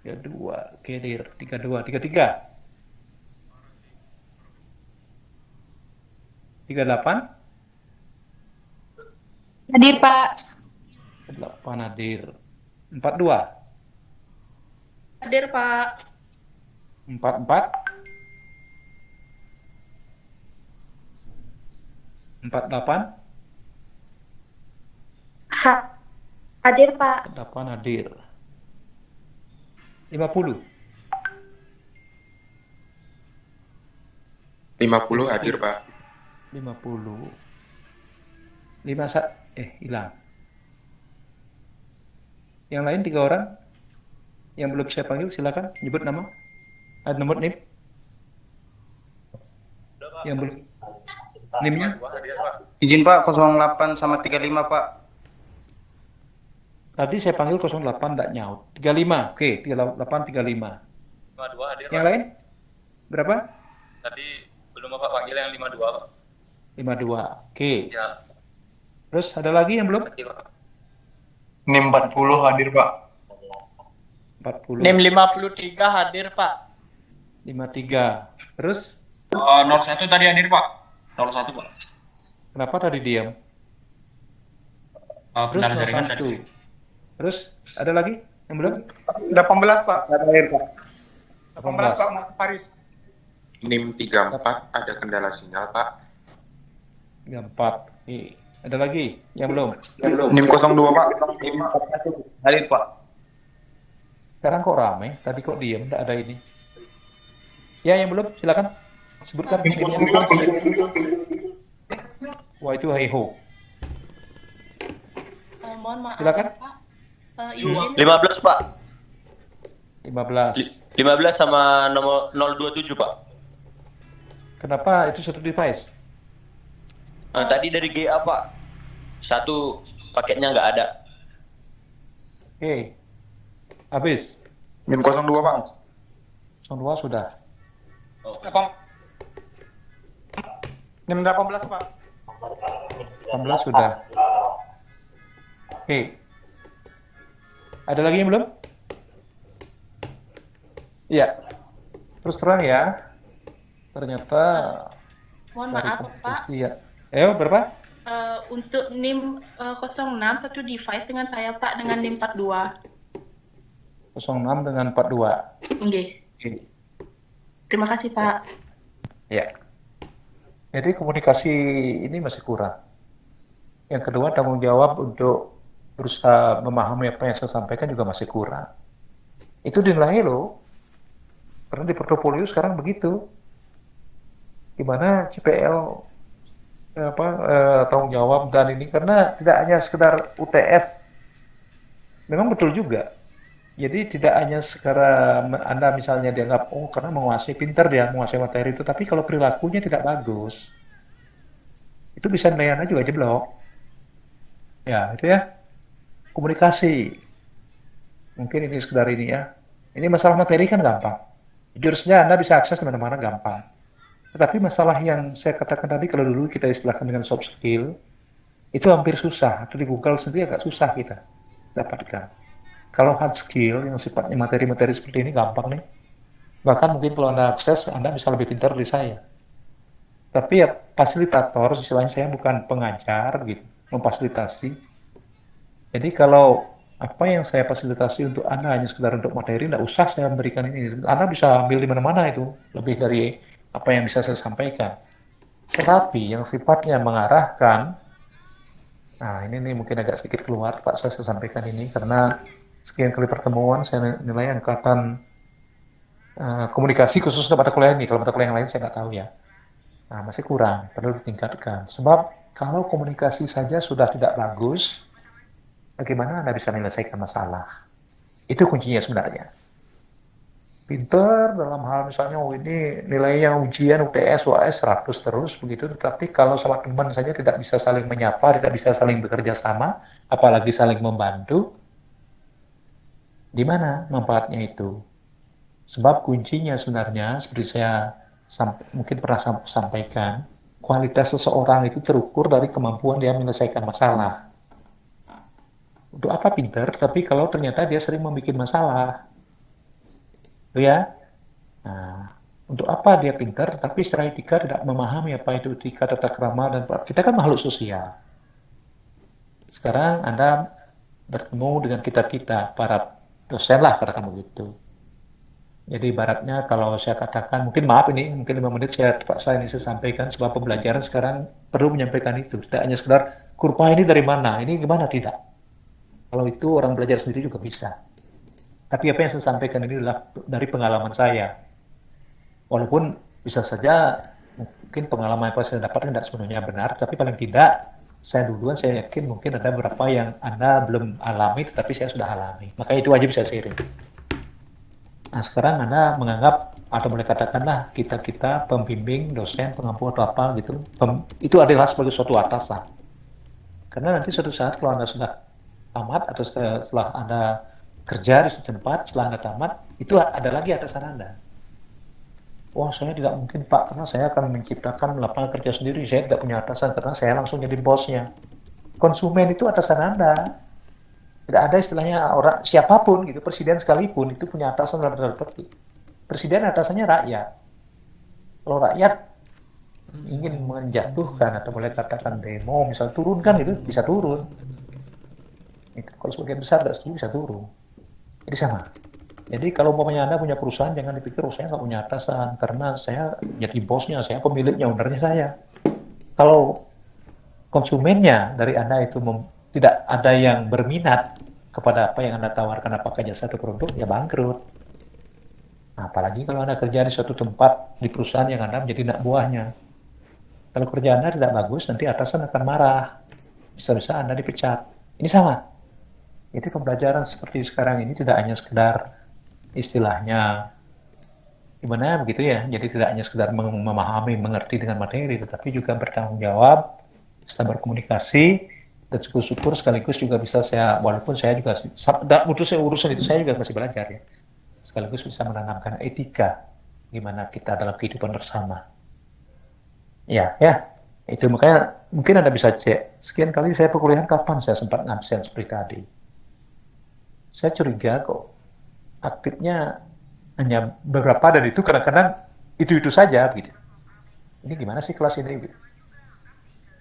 32, oke hadir. 32, 33? 38?
Hadir, Pak.
8 hadir. 42?
Hadir Pak.
44? 48?
Hadir, Pak.
8 hadir. 50?
50 hadir, Pak.
50. Hilang. Yang lain 3 orang yang belum saya panggil, silakan nyebut nama. Ada nomor NIM? Yang belum. NIM-nya?
Izin Pak, 08 sama 35 Pak.
Tadi saya panggil 08 enggak nyaut. 35. Oke, 38 35.
52 hadir,
Yang
Pak.
lain? Berapa?
Tadi belum Bapak panggil yang 52, Pak.
52. Oke.
Ya,
Terus ada lagi yang belum?
makasih, Pak.
NIM 40 hadir, Pak.
40.
NIM 53 hadir, Pak.
53. Terus
01 tadi hadir, Pak. 01, Pak.
kenapa tadi diam? Terus
Benar jaringan
01.
tadi.
Terus ada lagi yang belum?
18, Pak.
Hadir, Pak.
18, Pak, Faris.
NIM 34 ada kendala sinyal, Pak.
34. Ada lagi yang belum?
NIM 02, Pak.
Hadir Pak.
Sekarang kok rame? Tadi kok diem? Tidak ada ini. Ya, yang belum, silakan sebutkan. Wah, itu heho.
Mohon maaf,
Silakan.
Pak. Izin
15 Pak.
15.
15 sama nomor 027 Pak.
Kenapa itu satu device?
Tadi dari GA Pak. Satu paketnya nggak ada.
Oke. Habis.
NIM 02, Pak.
02 sudah.
NIM 18 Pak.
18 sudah. Oke. Ada lagi yang belum? Iya. Terus terang ya. Ternyata
mohon
dari
maaf, Pak.
kompetisi ya. Berapa?
Untuk NIM 06 satu device dengan saya, Pak, dengan NIM 42.
06 dengan 42.
Oke.
Oke.
Terima kasih, Pak.
Ya. Jadi komunikasi ini masih kurang. Yang kedua, tanggung jawab untuk berusaha memahami apa yang saya sampaikan juga masih kurang. Itu dinilai loh. Karena di portofolio sekarang begitu. Di mana CPL tanggung jawab dan ini karena tidak hanya sekedar UTS. Memang betul juga. Jadi tidak hanya sekarang Anda misalnya dianggap karena menguasai, pintar dia menguasai materi itu, tapi kalau perilakunya tidak bagus, itu bisa nilai Anda juga jeblok. Ya, itu ya. Komunikasi. Mungkin ini sekedar ini ya. Ini masalah materi kan gampang. Jujur saja Anda bisa akses di mana-mana gampang. Tetapi masalah yang saya katakan tadi kalau dulu kita istilahkan dengan soft skill, itu hampir susah. Atau di Google sendiri agak susah kita dapatkan. Kalau hard skill yang sifatnya materi-materi seperti ini gampang nih. Bahkan mungkin kalau Anda akses, Anda bisa lebih pintar dari saya. Tapi ya fasilitator, istilahnya saya bukan pengajar gitu, memfasilitasi. Jadi kalau apa yang saya fasilitasi untuk Anda hanya sekedar untuk materi, tidak usah saya memberikan ini. Anda bisa ambil di mana-mana itu, lebih dari apa yang bisa saya sampaikan. Tetapi yang sifatnya mengarahkan, nah ini nih mungkin agak sedikit keluar Pak, saya sampaikan ini karena sekian kali pertemuan saya nilai angkatan komunikasi khusus untuk mata kuliah ini. Kalau mata kuliah yang lain saya nggak tahu ya. Nah, masih kurang, perlu ditingkatkan. Sebab kalau komunikasi saja sudah tidak bagus, bagaimana Anda bisa menyelesaikan masalah? Itu kuncinya sebenarnya. Pinter dalam hal misalnya, ini nilainya ujian, UTS, UAS 100 terus begitu, tetapi kalau sama teman saja tidak bisa saling menyapa, tidak bisa saling bekerja sama, apalagi saling membantu, di mana manfaatnya itu? Sebab kuncinya sebenarnya, seperti saya mungkin pernah sampaikan, kualitas seseorang itu terukur dari kemampuan dia menyelesaikan masalah. Untuk apa pinter, tapi kalau ternyata dia sering membuat masalah. Itu ya. Nah, untuk apa dia pinter, tapi secara etika tidak memahami apa itu etika, tata krama, dan kita kan makhluk sosial. Sekarang Anda bertemu dengan kita-kita, para dosen lah, katakan begitu. Jadi ibaratnya kalau saya katakan, mungkin maaf ini, mungkin 5 menit saya sampaikan, sebab pembelajaran sekarang perlu menyampaikan itu. Tidak hanya sekedar, kurva ini dari mana, ini gimana, tidak. Kalau itu orang belajar sendiri juga bisa. Tapi apa yang saya sampaikan ini adalah dari pengalaman saya. Walaupun bisa saja mungkin pengalaman apa saya dapatkan tidak sepenuhnya benar, tapi paling tidak saya duluan, saya yakin mungkin ada beberapa yang Anda belum alami, tetapi saya sudah alami. Maka itu wajib saya sharing. Nah sekarang Anda menganggap, atau boleh katakanlah kita pembimbing, dosen, pengampu atau apa gitu, itu adalah sebagai suatu atasan. Karena nanti suatu saat kalau Anda sudah tamat atau setelah Anda kerja di suatu tempat, setelah Anda tamat, itu ada lagi atasan Anda. Wah, saya tidak mungkin Pak, karena saya akan menciptakan lapangan kerja sendiri, saya tidak punya atasan, karena saya langsung jadi bosnya. Konsumen itu atasan Anda. Tidak ada istilahnya orang, siapapun gitu, presiden sekalipun, itu punya atasan dalam tanda petik. Presiden atasannya rakyat. Kalau rakyat ingin menjatuhkan, atau boleh katakan demo, misalnya turunkan gitu, bisa turun. Itu, kalau sebagian besar tidak setuju, bisa turun. Jadi sama. Jadi kalau umpamanya Anda punya perusahaan, jangan dipikir, oh saya nggak punya atasan, karena saya jadi bosnya, saya pemiliknya, ownernya saya. Kalau konsumennya dari Anda itu tidak ada yang berminat kepada apa yang Anda tawarkan, apakah jasa atau produk, ya bangkrut. Nah, apalagi kalau Anda kerja di suatu tempat, di perusahaan yang Anda menjadi anak buahnya. Kalau kerjaan Anda tidak bagus, nanti atasan akan marah. Bisa-bisa Anda dipecat. Ini sama. Jadi pembelajaran seperti sekarang ini tidak hanya sekedar istilahnya gimana begitu ya, jadi tidak hanya sekedar memahami, mengerti dengan materi, tetapi juga bertanggung jawab, bisa berkomunikasi, dan syukur-syukur sekaligus juga bisa saya, walaupun saya juga urusan itu saya juga masih belajar ya, sekaligus bisa menanamkan etika gimana kita dalam kehidupan bersama. Ya, itu makanya mungkin Anda bisa cek, sekian kali saya perkuliahan kapan saya sempat ngabsen seperti tadi. Saya curiga kok aktifnya hanya beberapa, dan itu kadang-kadang itu saja gitu. Ini gimana sih kelas ini gitu.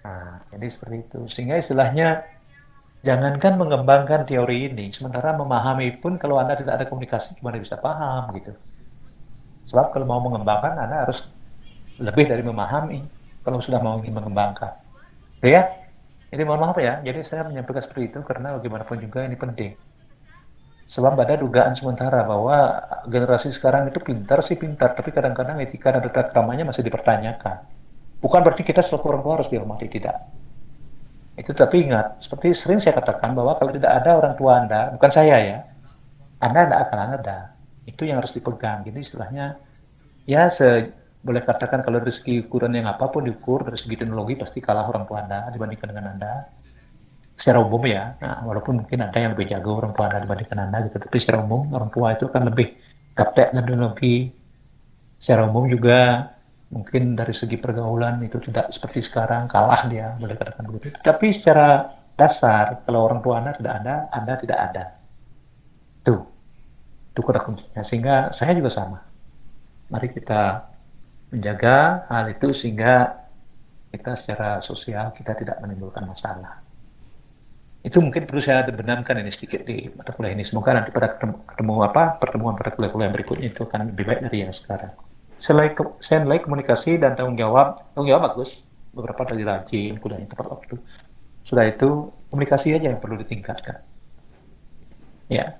Nah, jadi seperti itu. Sehingga istilahnya jangankan mengembangkan teori ini, sementara memahami pun kalau Anda tidak ada komunikasi gimana bisa paham gitu. Sebab kalau mau mengembangkan Anda harus lebih dari memahami kalau sudah mau ingin mengembangkan. Oke ya? Jadi mohon maaf ya. Jadi saya menyampaikan seperti itu karena bagaimanapun juga ini penting. Sebab ada dugaan sementara bahwa generasi sekarang itu pintar, tapi kadang-kadang etika dan tata keramanya masih dipertanyakan. Bukan berarti kita selaku orang tua harus dihormati, tidak. Itu tapi ingat, seperti sering saya katakan bahwa kalau tidak ada orang tua Anda, bukan saya ya, Anda tidak akan ada. Itu yang harus dipegang. Jadi istilahnya, ya boleh katakan kalau dari segi ukuran yang apapun diukur, dari segi teknologi pasti kalah orang tua Anda dibandingkan dengan Anda. Secara umum ya, nah, walaupun mungkin ada yang lebih jago orang tua Anda dibandingkan Anda gitu, tapi secara umum orang tua itu akan lebih gaptek dan teknologi. Secara umum juga mungkin dari segi pergaulan itu tidak seperti sekarang, kalah dia, boleh katakan begitu. Tapi secara dasar kalau orang tua Anda tidak ada, Anda tidak ada. Itu kata kuncinya. Sehingga saya juga sama. Mari kita menjaga hal itu sehingga kita secara sosial kita tidak menimbulkan masalah. Itu mungkin perlu saya benamkan ini sedikit di mata kuliah ini. Semoga nanti pada pertemuan pada kuliah-kuliah berikutnya itu akan lebih baik dari yang sekarang. Saya nilai komunikasi dan tanggung jawab bagus. Beberapa dari rajin, kuliahnya tepat waktu. Sudah itu komunikasi aja yang perlu ditingkatkan. Ya,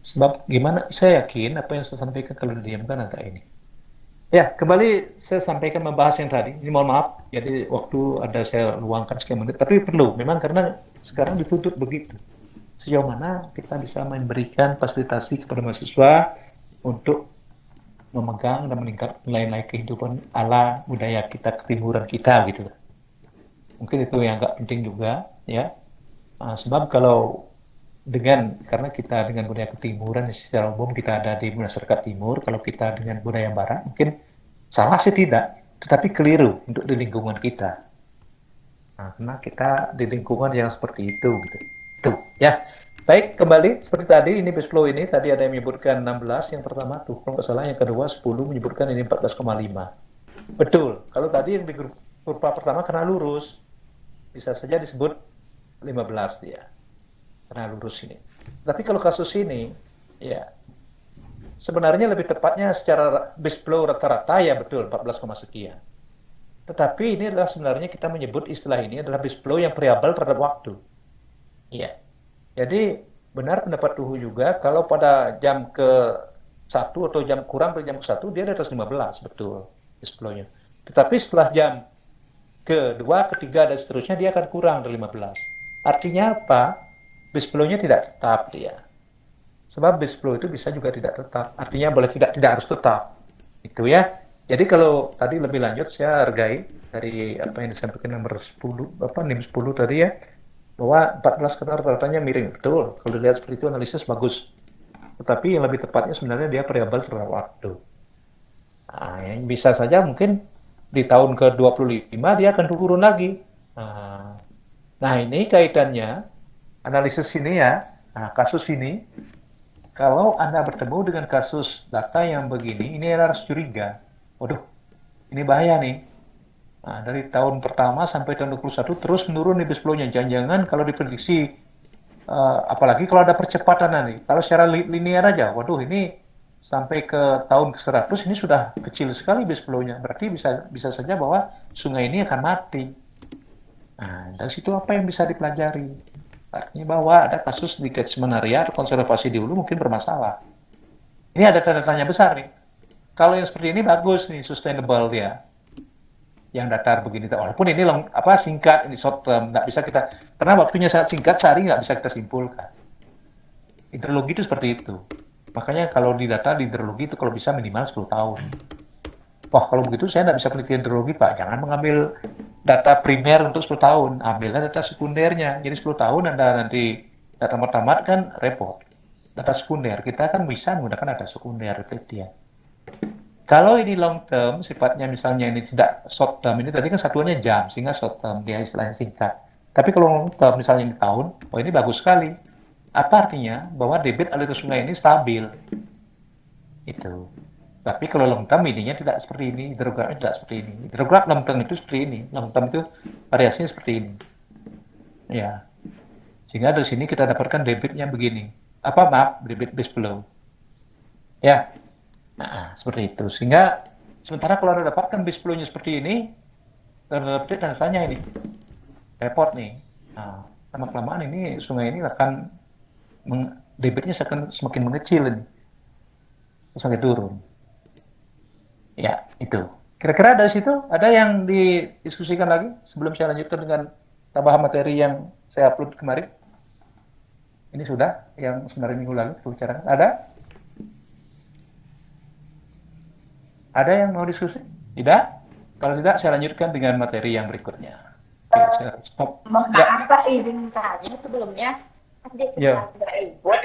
sebab gimana? Saya yakin apa yang saya sampaikan kalau didiamkan agak ini. Ya, kembali saya sampaikan membahas yang tadi. Ini mohon maaf, jadi waktu ada saya luangkan sekian menit, tapi perlu. Memang karena sekarang dituntut begitu. Sejauh mana kita bisa memberikan fasilitasi kepada mahasiswa untuk memegang dan meningkatkan nilai-nilai kehidupan ala budaya kita, ketimuran kita gitu. Mungkin itu yang agak penting juga, ya. Sebab kalau karena kita dengan budaya ketimuran secara umum kita ada di masyarakat timur, kalau kita dengan budaya barat mungkin salah sih tidak, tetapi keliru untuk di lingkungan kita. Nah, karena kita di lingkungan yang seperti itu gitu. Tuh, ya. Baik, kembali seperti tadi ini base flow ini tadi ada yang menyebutkan 16 yang pertama tuh, kalau nggak salah yang kedua 10 menyebutkan ini 14,5. Betul. Kalau tadi yang di kurva pertama karena lurus bisa saja disebut 15 dia. Karena lurus ini. Tapi kalau kasus ini, ya sebenarnya lebih tepatnya secara base flow rata-rata ya betul 14, sekian. Tetapi ini adalah sebenarnya kita menyebut istilah ini adalah base flow yang variabel terhadap waktu. Ya. Jadi benar pendapat Tuhu juga kalau pada jam ke-1 atau jam kurang dari jam ke-1 dia di atas 15, betul base flow-nya. Tetapi setelah jam ke-2, ke-3 dan seterusnya dia akan kurang dari 15. Artinya apa? Base flow-nya tidak tetap dia. Sebab base flow itu bisa juga tidak tetap. Artinya boleh tidak harus tetap. Itu ya. Jadi kalau tadi lebih lanjut saya hargai dari apa yang disampaikan nomor 10, NIM 10 tadi ya. Bahwa 14 karena rata-ratanya miring. Betul. Kalau dilihat seperti itu analisis bagus. Tetapi yang lebih tepatnya sebenarnya dia variabel terhadap waktu. Nah, yang bisa saja mungkin di tahun ke-25 dia akan turun lagi. Nah ini kaitannya analisis ini ya, kasus ini, kalau Anda bertemu dengan kasus data yang begini, ini harus curiga. Waduh, ini bahaya nih. Nah, dari tahun pertama sampai tahun 21 terus menurun nih base flow-nya. Jangan-jangan kalau diprediksi, apalagi kalau ada percepatan nanti. Kalau secara linear aja, waduh ini sampai ke tahun ke-100 ini sudah kecil sekali base flow-nya. Berarti bisa saja bahwa sungai ini akan mati. Nah, dari situ apa yang bisa dipelajari? Artinya bahwa ada kasus di catchment area atau konservasi di hulu mungkin bermasalah. Ini ada tanda tanya besar nih. Kalau yang seperti ini bagus nih, sustainable dia. Yang datar begini, walaupun ini singkat, ini short term, nggak bisa kita, karena waktunya sangat singkat, sehari nggak bisa kita simpulkan. Hidrologi itu seperti itu. Makanya kalau di data di hidrologi itu kalau bisa minimal 10 tahun. Wah, kalau begitu saya nggak bisa peneliti hidrologi, Pak. Jangan mengambil data primer untuk 10 tahun. Ambillah data sekundernya. Jadi 10 tahun Anda nanti data tamat-tamat kan repot. Data sekunder, kita kan bisa menggunakan data sekunder penelitian. Kalau ini long term, sifatnya misalnya ini tidak short term, ini tadi kan satuannya jam, sehingga short term, dia istilahnya singkat. Tapi kalau long term, misalnya ini tahun, oh ini bagus sekali. Apa artinya? Bahwa debit aliran sungai ini stabil. Itu. Tapi kalau long term, ininya tidak seperti ini, hidrografnya tidak seperti ini. Hidrograf long term itu seperti ini, long term itu variasinya seperti ini. Ya. Sehingga dari sini kita dapatkan debitnya begini. Debit base flow. Ya. Nah, seperti itu. Sehingga sementara kalau Anda dapatkan base flow-nya seperti ini, tanda tanya ini. Repot nih. Nah, lama-kelamaan ini sungai ini akan debitnya akan semakin mengecil ini. Semakin turun. Ya, itu. Kira-kira dari situ ada yang didiskusikan lagi sebelum saya lanjutkan dengan tambahan materi yang saya upload kemarin? Ini sudah yang sebenarnya minggu lalu pembicaraan. Ada yang mau diskusi? Tidak? Kalau tidak, saya lanjutkan dengan materi yang berikutnya. Oke, saya stop.
Mohon maaf Pak, izin tanya sebelumnya. Tadi
Ya.
sudah ribut.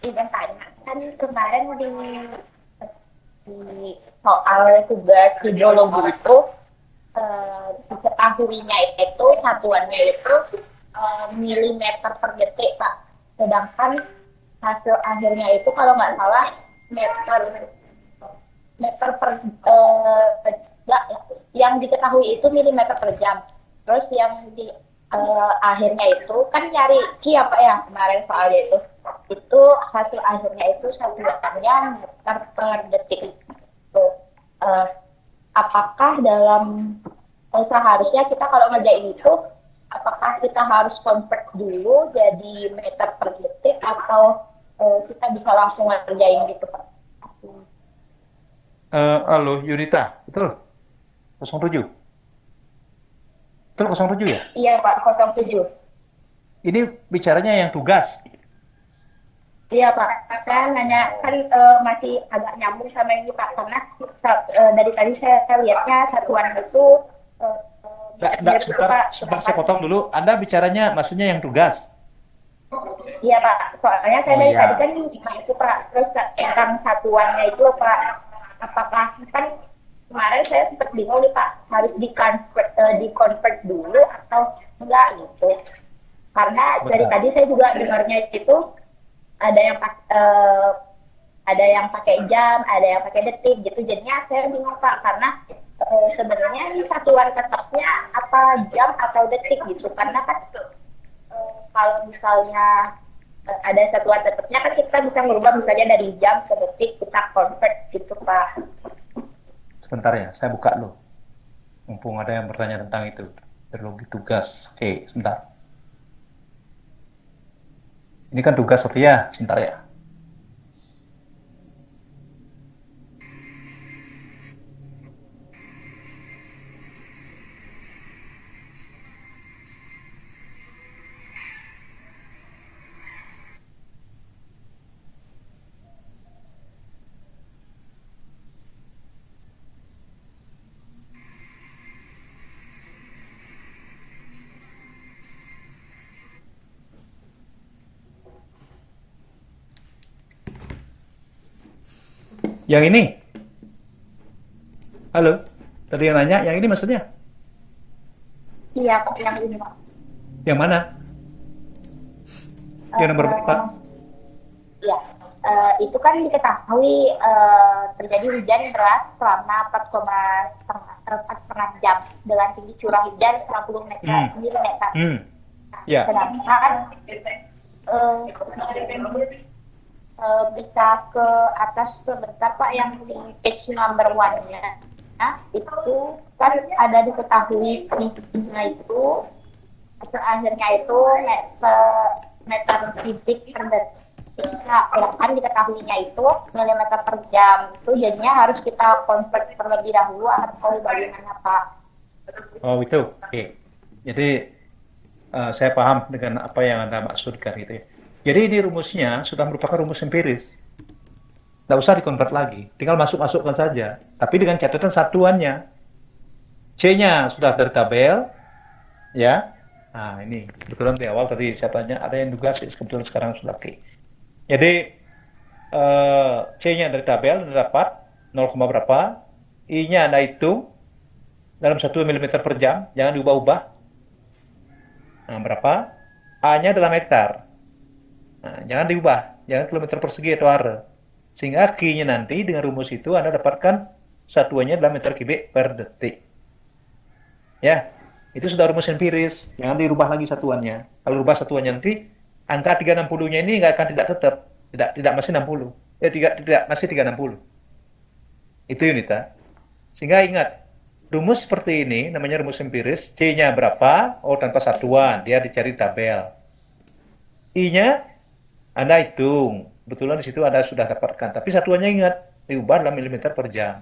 Izin tanya. Kan kemarin di soal tugas hidrologi itu, diketahuinya itu, satuannya itu milimeter per detik Pak. Sedangkan hasil akhirnya itu kalau nggak salah meter per yang diketahui itu milimeter per jam. Terus yang di akhirnya itu kan nyari siapa yang kemarin soalnya itu hasil akhirnya itu satuannya meter per detik. Apakah dalam seharusnya kita kalau ngerjain itu apakah kita harus convert dulu jadi meter per detik atau kita bisa langsung ngerjain gitu Pak?
Halo, Yunita, betul? 07? Betul 07 ya?
Iya Pak, 07.
Ini bicaranya yang tugas.
Iya Pak, saya nanya kan masih agak nyambung sama ini Pak, karena dari tadi saya lihatnya satuan itu
Sebentar saya potong dulu. Anda bicaranya maksudnya yang tugas?
Iya Pak, soalnya saya dari tadi kan itu Pak, terus tentang satuannya itu Pak, apakah kan kemarin saya sempat bingung nih Pak, harus di-convert dulu atau enggak gitu. Karena dari tadi saya juga dengarnya itu ada yang pakai jam, ada yang pakai detik gitu. Jadinya saya bingung Pak, karena sebenarnya ini satuan tetapnya apa jam atau detik gitu. Karena kan kalau misalnya ada satuan tetapnya kan kita bisa merubah misalnya dari jam ke detik, kita convert gitu Pak.
Sebentar ya, saya buka dulu. Mumpung ada yang bertanya tentang itu. Hidrologi tugas. Oke, sebentar. Ini kan tugas Sofia, sebentar ya. Yang ini? Halo? Tadi yang nanya, yang ini maksudnya?
Iya Pak, yang ini Pak.
Yang mana? Yang nomor berapa?
Iya, itu kan diketahui terjadi hujan deras selama 4,5 jam dengan tinggi curah hujan 90 mm.
Ya.
Sedangkan bisa ke atas sebentar Pak, yang di page number 1-nya. Nah, itu kan ada diketahui prinsipnya itu, akhirnya itu meter fisik per detik. Nah, kan diketahuinya itu milimeter per jam. Itu jadinya harus kita convert terlebih dahulu atau bagaimana Pak?
Oh itu, oke. Jadi saya paham dengan apa yang Anda maksudkan gitu ya. Jadi ini rumusnya sudah merupakan rumus empiris. Nggak usah dikonvert lagi, tinggal masukkan saja. Tapi dengan catatan satuannya. C-nya sudah dari tabel, ya. Nah ini, kebetulan di awal tadi saya tanya, ada yang juga sih, kebetulan sekarang sudah oke. Jadi C-nya dari tabel Anda dapat 0, berapa, I-nya Anda hitung dalam 1 mm per jam, jangan diubah-ubah. Nah, berapa? A-nya dalam hektar. Nah, jangan diubah, jangan kilometer persegi atau are. Sehingga Q-nya nanti dengan rumus itu Anda dapatkan satuannya dalam meter kubik per detik. Ya, itu sudah rumus empiris, jangan dirubah lagi satuannya. Kalau rubah satuannya nanti angka 360-nya ini nggak akan tetap, tidak masih 60. Tidak masih 360. Itu Yunita. Sehingga ingat, rumus seperti ini namanya rumus empiris. C-nya berapa? Oh, tanpa satuan, dia dicari tabel. I-nya Anda hitung. Kebetulan di situ Anda sudah dapatkan, tapi satuannya ingat, diubah dalam milimeter per jam.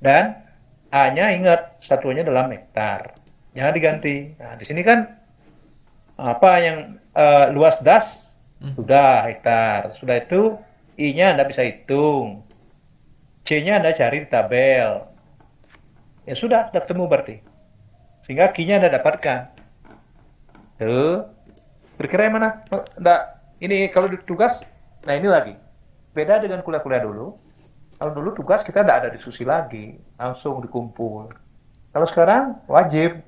Dan A-nya ingat, satuannya dalam hektar. Jangan diganti. Nah, di sini kan apa yang luas das sudah hektar. Sudah itu I-nya Anda bisa hitung. C-nya Anda cari di tabel. Ya sudah ketemu berarti. Sehingga Q-nya Anda dapatkan. Tuh. Kira-kira yang mana? Nggak, ini kalau di tugas, nah ini lagi. Beda dengan kuliah-kuliah dulu. Kalau dulu tugas kita tidak ada diskusi lagi. Langsung dikumpul. Kalau sekarang wajib.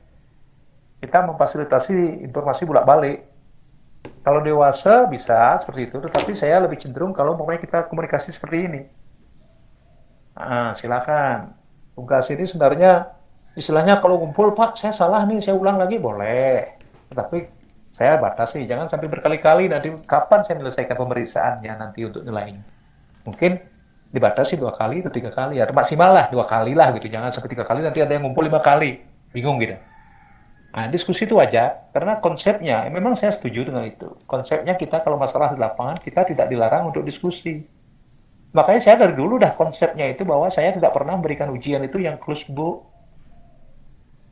Kita memfasilitasi informasi bolak-balik. Kalau dewasa bisa seperti itu, tetapi saya lebih cenderung kalau pokoknya kita komunikasi seperti ini. Nah, silakan. Tugas ini sebenarnya istilahnya kalau kumpul, Pak, saya salah nih, saya ulang lagi, boleh. Tetapi saya batasi, jangan sampai berkali-kali nanti kapan saya menyelesaikan pemeriksaannya nanti untuk nilainya. Mungkin dibatasi 2 kali atau 3 kali, atau maksimal lah 2 kali lah gitu. Jangan sampai 3 kali, nanti ada yang ngumpul 5 kali. Bingung gitu. Nah, diskusi itu wajar, karena konsepnya, memang saya setuju dengan itu. Konsepnya kita kalau masalah di lapangan, kita tidak dilarang untuk diskusi. Makanya saya dari dulu dah konsepnya itu bahwa saya tidak pernah memberikan ujian itu yang close book.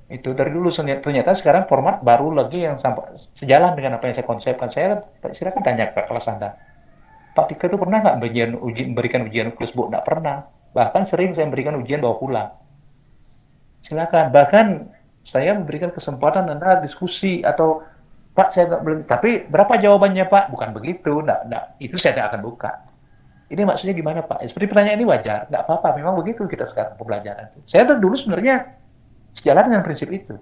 Itu dari dulu, ternyata sekarang format baru lagi yang sejalan dengan apa yang saya konsepkan. Saya silakan tanya ke kelas Anda. Pak Tika itu pernah nggak memberikan ujian close book? Nggak pernah. Bahkan sering saya memberikan ujian bawa pulang. Silakan. Bahkan saya memberikan kesempatan Anda diskusi atau Pak saya nggak belum. Tapi berapa jawabannya Pak? Bukan begitu. Nggak. Itu saya tidak akan buka. Ini maksudnya gimana Pak? Seperti pertanyaan ini wajar. Nggak apa-apa. Memang begitu kita sekarang pembelajaran. Saya dari dulu sebenarnya sejalan dengan prinsip itu.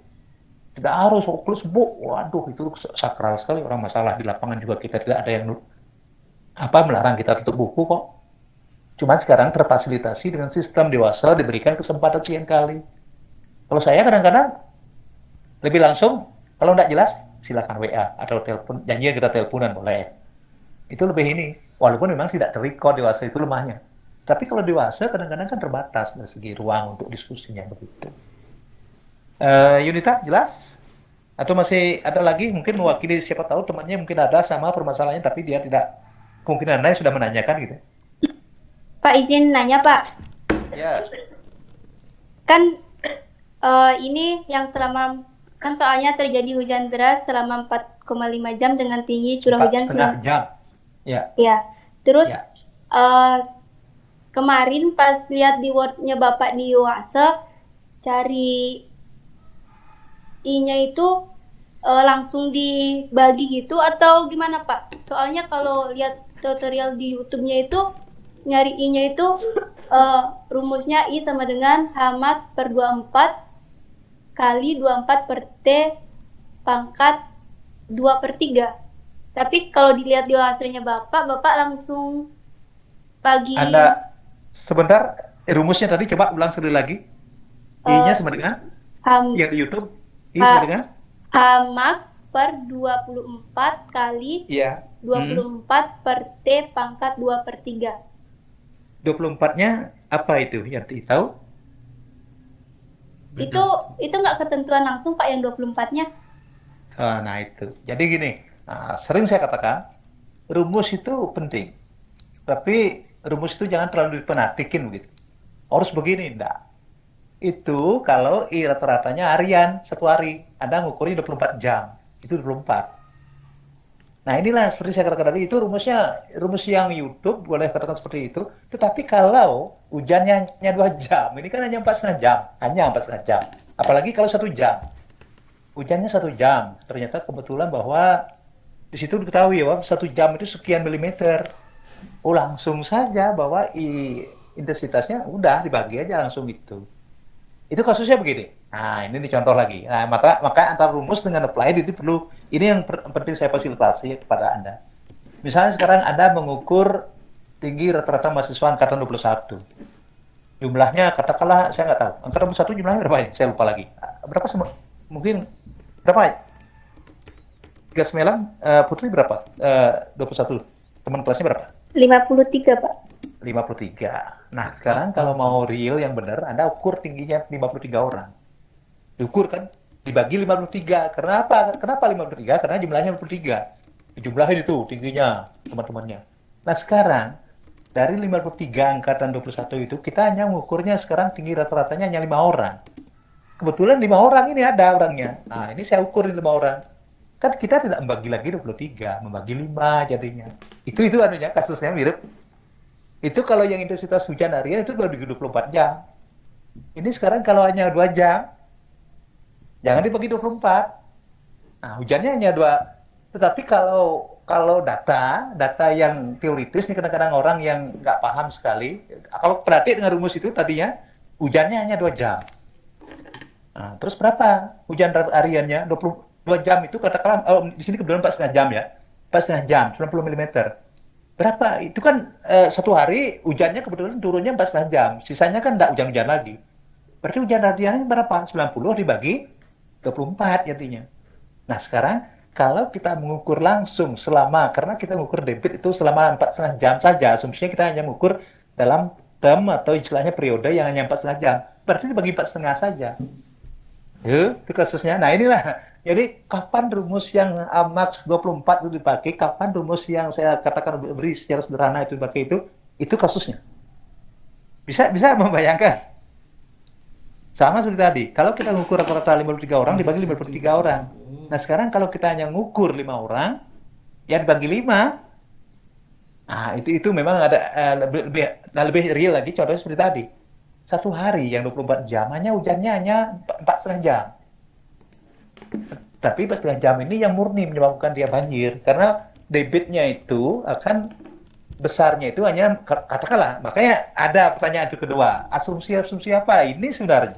Tidak harus close book. Waduh, itu sakral sekali. Orang masalah di lapangan juga kita tidak ada yang melarang kita tutup buku kok. Cuman sekarang terfasilitasi dengan sistem dewasa, diberikan kesempatan sekian kali. Kalau saya kadang-kadang lebih langsung, kalau tidak jelas silakan WA atau telepon. Janjian kita teleponan boleh. Itu lebih ini. Walaupun memang tidak terrecord, dewasa itu lemahnya. Tapi kalau dewasa kadang-kadang kan terbatas dari segi ruang untuk diskusinya begitu. Yunita, jelas? Atau masih ada lagi mungkin mewakili siapa tahu temannya mungkin ada sama permasalahannya tapi dia tidak, kemungkinan lain sudah menanyakan gitu.
Pak izin nanya Pak.
Ya.
Kan ini yang kan soalnya terjadi hujan deras selama 4,5 jam dengan tinggi curah hujan
4,5 jam. Ya.
Ya. Terus
Ya.
Kemarin pas lihat di Word-nya Bapak di Yuasa, cari I-nya itu langsung dibagi gitu atau gimana Pak? Soalnya kalau lihat tutorial di YouTube-nya itu nyari I-nya itu rumusnya I sama dengan H max per 24 kali 24 per T pangkat 2/3. Tapi kalau dilihat di hasilnya Bapak langsung bagi.
Anda sebentar, rumusnya tadi coba ulang sekali lagi. I-nya sama dengan yang di YouTube. I sama dengan
H max per 24 kali
Iya.
24 per T pangkat 2/3.
24-nya apa itu? Yanti tahu?
Itu nggak ketentuan langsung Pak yang 24-nya.
Nah itu. Jadi gini, sering saya katakan, rumus itu penting. Tapi rumus itu jangan terlalu dipenatikin begitu. Harus begini, enggak. Itu kalau rata-ratanya harian, satu hari. Anda ngukurnya 24 jam. Itu 24. Nah inilah seperti saya katakan tadi, itu rumus yang YouTube boleh katakan seperti itu. Tetapi kalau hujannya hanya 2 jam, ini kan hanya 4,5 jam. Hanya 4,5 jam. Apalagi kalau 1 jam. Hujannya 1 jam. Ternyata kebetulan bahwa di situ diketahui bahwa 1 jam itu sekian milimeter. Oh langsung saja bahwa intensitasnya udah dibagi aja langsung itu. Itu kasusnya begini. Nah, ini dicontoh lagi. Nah, maka antara rumus dengan applied itu perlu, ini yang penting saya fasilitasi kepada Anda. Misalnya sekarang Anda mengukur tinggi rata-rata mahasiswa angkatan 21. Jumlahnya katakanlah saya nggak tahu. Angkatan 21 jumlahnya berapa ya? Saya lupa lagi. Berapa mungkin berapa ya? 39, Putri berapa? 21. Teman kelasnya berapa?
53 Pak.
53. Nah, sekarang kalau mau real yang benar, Anda ukur tingginya 53 orang. Diukur kan? Dibagi 53. Kenapa? Kenapa 53? Karena jumlahnya 53. Dijumlahin itu tingginya teman-temannya. Nah, sekarang dari 53 angkatan 21 itu, kita hanya mengukurnya sekarang tinggi rata-ratanya hanya 5 orang. Kebetulan 5 orang ini ada orangnya. Nah, ini saya ukur 5 orang. Kan kita tidak membagi lagi 23, membagi 5 jadinya. Itu anunya, kasusnya mirip. Itu kalau yang intensitas hujan harian itu 24 jam. Ini sekarang kalau hanya 2 jam, jangan dibagi 24. Nah, hujannya hanya 2. Tetapi kalau data yang teoritis, ini kadang-kadang orang yang nggak paham sekali, kalau perhati dengan rumus itu tadinya, hujannya hanya 2 jam. Nah, terus berapa hujan hariannya? 22 jam itu katakanlah, di sini kebetulan 4,5 jam ya. 4,5 jam, 90 mm. Berapa? Itu kan satu hari hujannya kebetulan turunnya 4,5 jam. Sisanya kan nggak hujan-hujan lagi. Berarti hujan hariannya berapa? 90 dibagi 24 jadinya. Nah sekarang kalau kita mengukur langsung karena kita mengukur debit itu selama 4,5 jam saja, asumsinya kita hanya mengukur dalam term atau istilahnya periode yang hanya 4,5 jam. Berarti dibagi 4,5 saja. Itu kasusnya. Nah inilah. Jadi kapan rumus yang max 24 itu dipakai, kapan rumus yang saya katakan beri secara sederhana itu dipakai itu kasusnya. Bisa membayangkan? Sama seperti tadi, kalau kita mengukur rata-rata 53 orang, dibagi 53 orang. Nah sekarang kalau kita hanya mengukur 5 orang, ya dibagi 5. Nah itu memang ada lebih real lagi, contohnya seperti tadi. Satu hari yang 24 jam, hujannya hanya 4,5 jam. Tapi 4,5 jam ini yang murni menyebabkan dia banjir. Karena debitnya itu akan besarnya itu hanya katakanlah, makanya ada pertanyaan itu kedua, asumsi apa ini sebenarnya?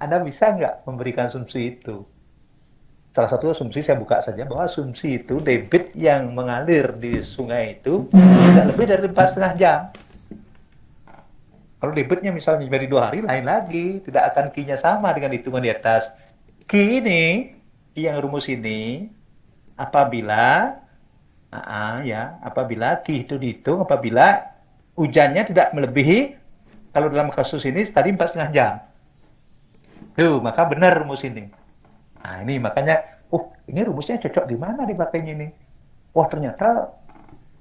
Anda bisa nggak memberikan asumsi itu? Salah satu asumsi saya buka saja bahwa asumsi itu debit yang mengalir di sungai itu tidak lebih dari 4,5 jam. Kalau debitnya misalnya dari 2 hari lain lagi, tidak akan Q-nya sama dengan hitungan di atas. Q ini, yang rumus ini apabila Q itu dihitung apabila hujannya tidak melebihi, kalau dalam kasus ini tadi 4,5 jam. Maka benar rumus ini. Nah ini makanya, ini rumusnya cocok di mana dipakainya ini? Wah ternyata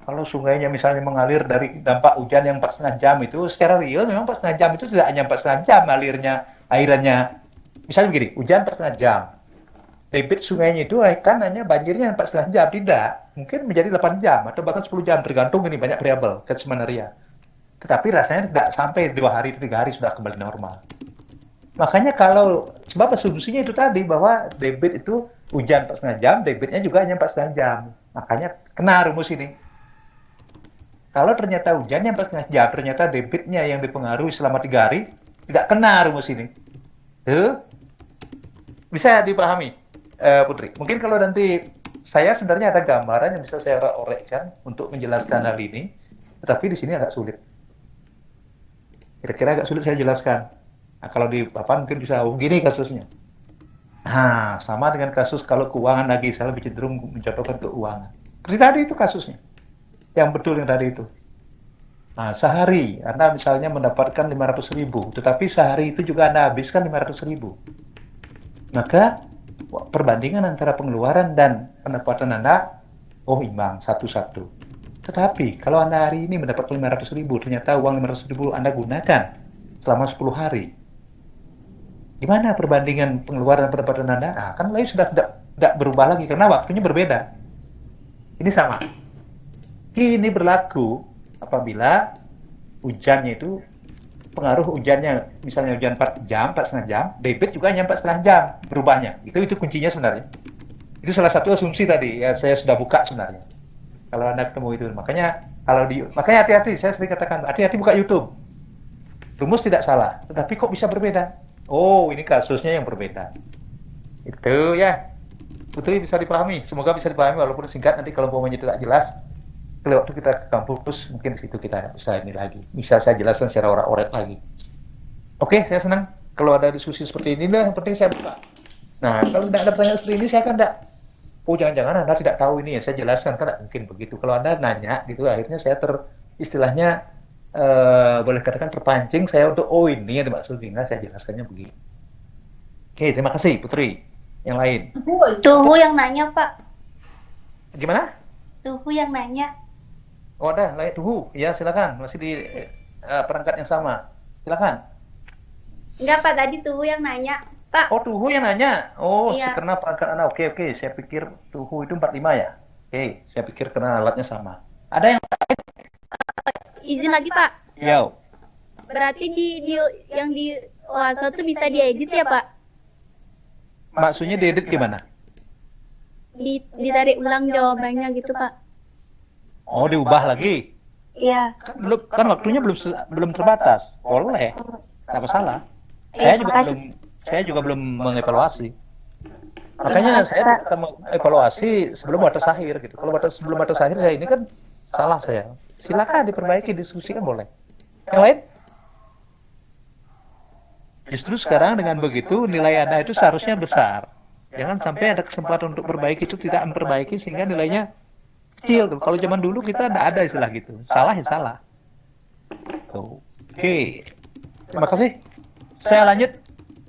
kalau sungainya misalnya mengalir dari dampak hujan yang 4,5 jam itu, secara real memang 4,5 jam itu tidak hanya 4,5 jam airannya. Misalnya begini, hujan 4,5 jam. Debit sungainya itu kan hanya banjirnya 4,5 jam, tidak. Mungkin menjadi 8 jam atau bahkan 10 jam, tergantung ini banyak variabel, catchment area. Tetapi rasanya tidak sampai 2 hari, 3 hari sudah kembali normal. Makanya sebab asumsinya itu tadi bahwa debit itu hujan 4,5 jam, debitnya juga hanya 4,5 jam. Makanya kena rumus ini. Kalau ternyata hujannya 4,5 jam, ternyata debitnya yang dipengaruhi selama 3 hari, tidak kena rumus ini. Bisa dipahami, Putri? Mungkin kalau nanti saya sebenarnya ada gambaran yang bisa saya orekkan untuk menjelaskan hal ini, tetapi di sini agak sulit. Kira-kira agak sulit saya jelaskan. Nah, kalau di papan mungkin bisa begini kasusnya. Sama dengan kasus kalau keuangan lagi, saya lebih cenderung mencontohkan keuangan. Seperti tadi itu kasusnya, yang betul yang tadi itu. Sehari Anda misalnya mendapatkan 500.000, tetapi sehari itu juga Anda habiskan 500.000. Maka perbandingan antara pengeluaran dan pendapatan Anda, imbang, satu-satu. Tetapi kalau Anda hari ini mendapat 500.000, ternyata uang 500.000 Anda gunakan selama 10 hari. Gimana perbandingan pengeluaran dan pendapatan Anda? Kan mulai sudah tidak berubah lagi karena waktunya berbeda. Ini sama. Ini berlaku apabila hujannya itu pengaruh hujannya, misalnya hujan 4 jam, 4,5 jam, debit juga hanya 4,5 jam berubahnya. Itu kuncinya sebenarnya. Itu salah satu asumsi tadi ya, saya sudah buka sebenarnya. Kalau Anda ketemu itu, makanya hati-hati, saya sering katakan hati-hati buka YouTube. Rumus tidak salah, tetapi kok bisa berbeda? Ini kasusnya yang berbeda. Itu ya. Putri bisa dipahami, semoga bisa dipahami walaupun singkat. Nanti kalau umpamanya tidak jelas, kalau waktu kita ke kampus mungkin di situ kita bisa ini lagi. Bisa saya jelaskan secara orat lagi. Oke, saya senang kalau ada diskusi seperti ini yang penting saya buka. Nah, kalau tidak ada pertanyaan seperti ini saya kan tidak. Jangan-jangan Anda tidak tahu ini ya, saya jelaskan kan tidak mungkin begitu. Kalau Anda nanya gitu, akhirnya saya istilahnya boleh katakan terpancing saya untuk ini yang dimaksud, sehingga saya jelaskannya begini. Oke, terima kasih Putri. Yang lain.
Tuhu yang nanya, Pak.
Gimana?
Tuhu yang nanya.
Ada lain Tuhu. Ya, silakan. Masih di perangkat yang sama. Silakan.
Enggak, Pak, tadi Tuhu yang nanya. Pak.
Tuhu yang nanya.
Iya.
Karena perangkat Anda. Oke. Saya pikir Tuhu itu 45 ya. Oke, saya pikir karena alatnya sama. Ada yang
Izin lagi, Pak.
Yo.
Berarti yang di OASA tuh bisa diedit ya, Pak?
Maksudnya diedit gimana?
Ditarik ulang jawabannya gitu, Pak.
Diubah lagi?
Iya.
Kan waktunya belum terbatas. Boleh. Tidak masalah. Saya juga belum mengevaluasi. Makanya saya akan mengevaluasi sebelum batas akhir gitu. Kalau sebelum batas akhir saya ini kan salah saya. Silakan diperbaiki, diskusikan boleh. Yang lain? Justru sekarang dengan begitu nilai Anda itu seharusnya besar. Jangan sampai ada kesempatan untuk perbaiki itu tidak memperbaiki sehingga nilainya kecil tuh. Kalau zaman dulu kita tidak ada istilah gitu. Salah ya salah. Oke. Terima kasih. Saya lanjut.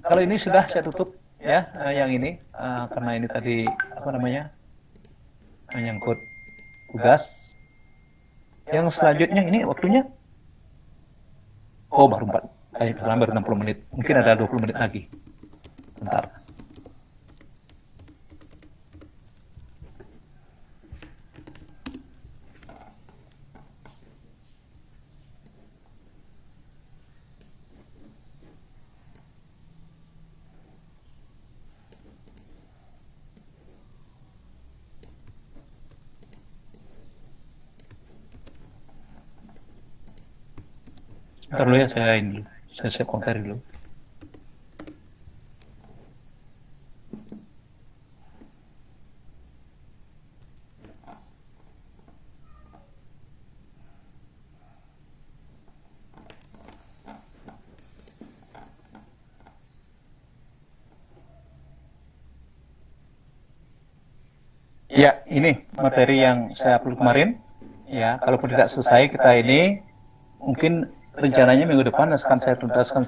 Kalau ini sudah saya tutup ya, yang ini karena ini tadi menyangkut tugas. Yang selanjutnya ini waktunya baru 60 menit. Mungkin ada 20 menit lagi. Bentar. Ntar dulu ya, saya ini dulu. Saya compare dulu. Ya, ini materi yang saya upload kemarin. Ya, kalaupun tidak selesai kita ini mungkin rencananya minggu depan akan saya tuntaskan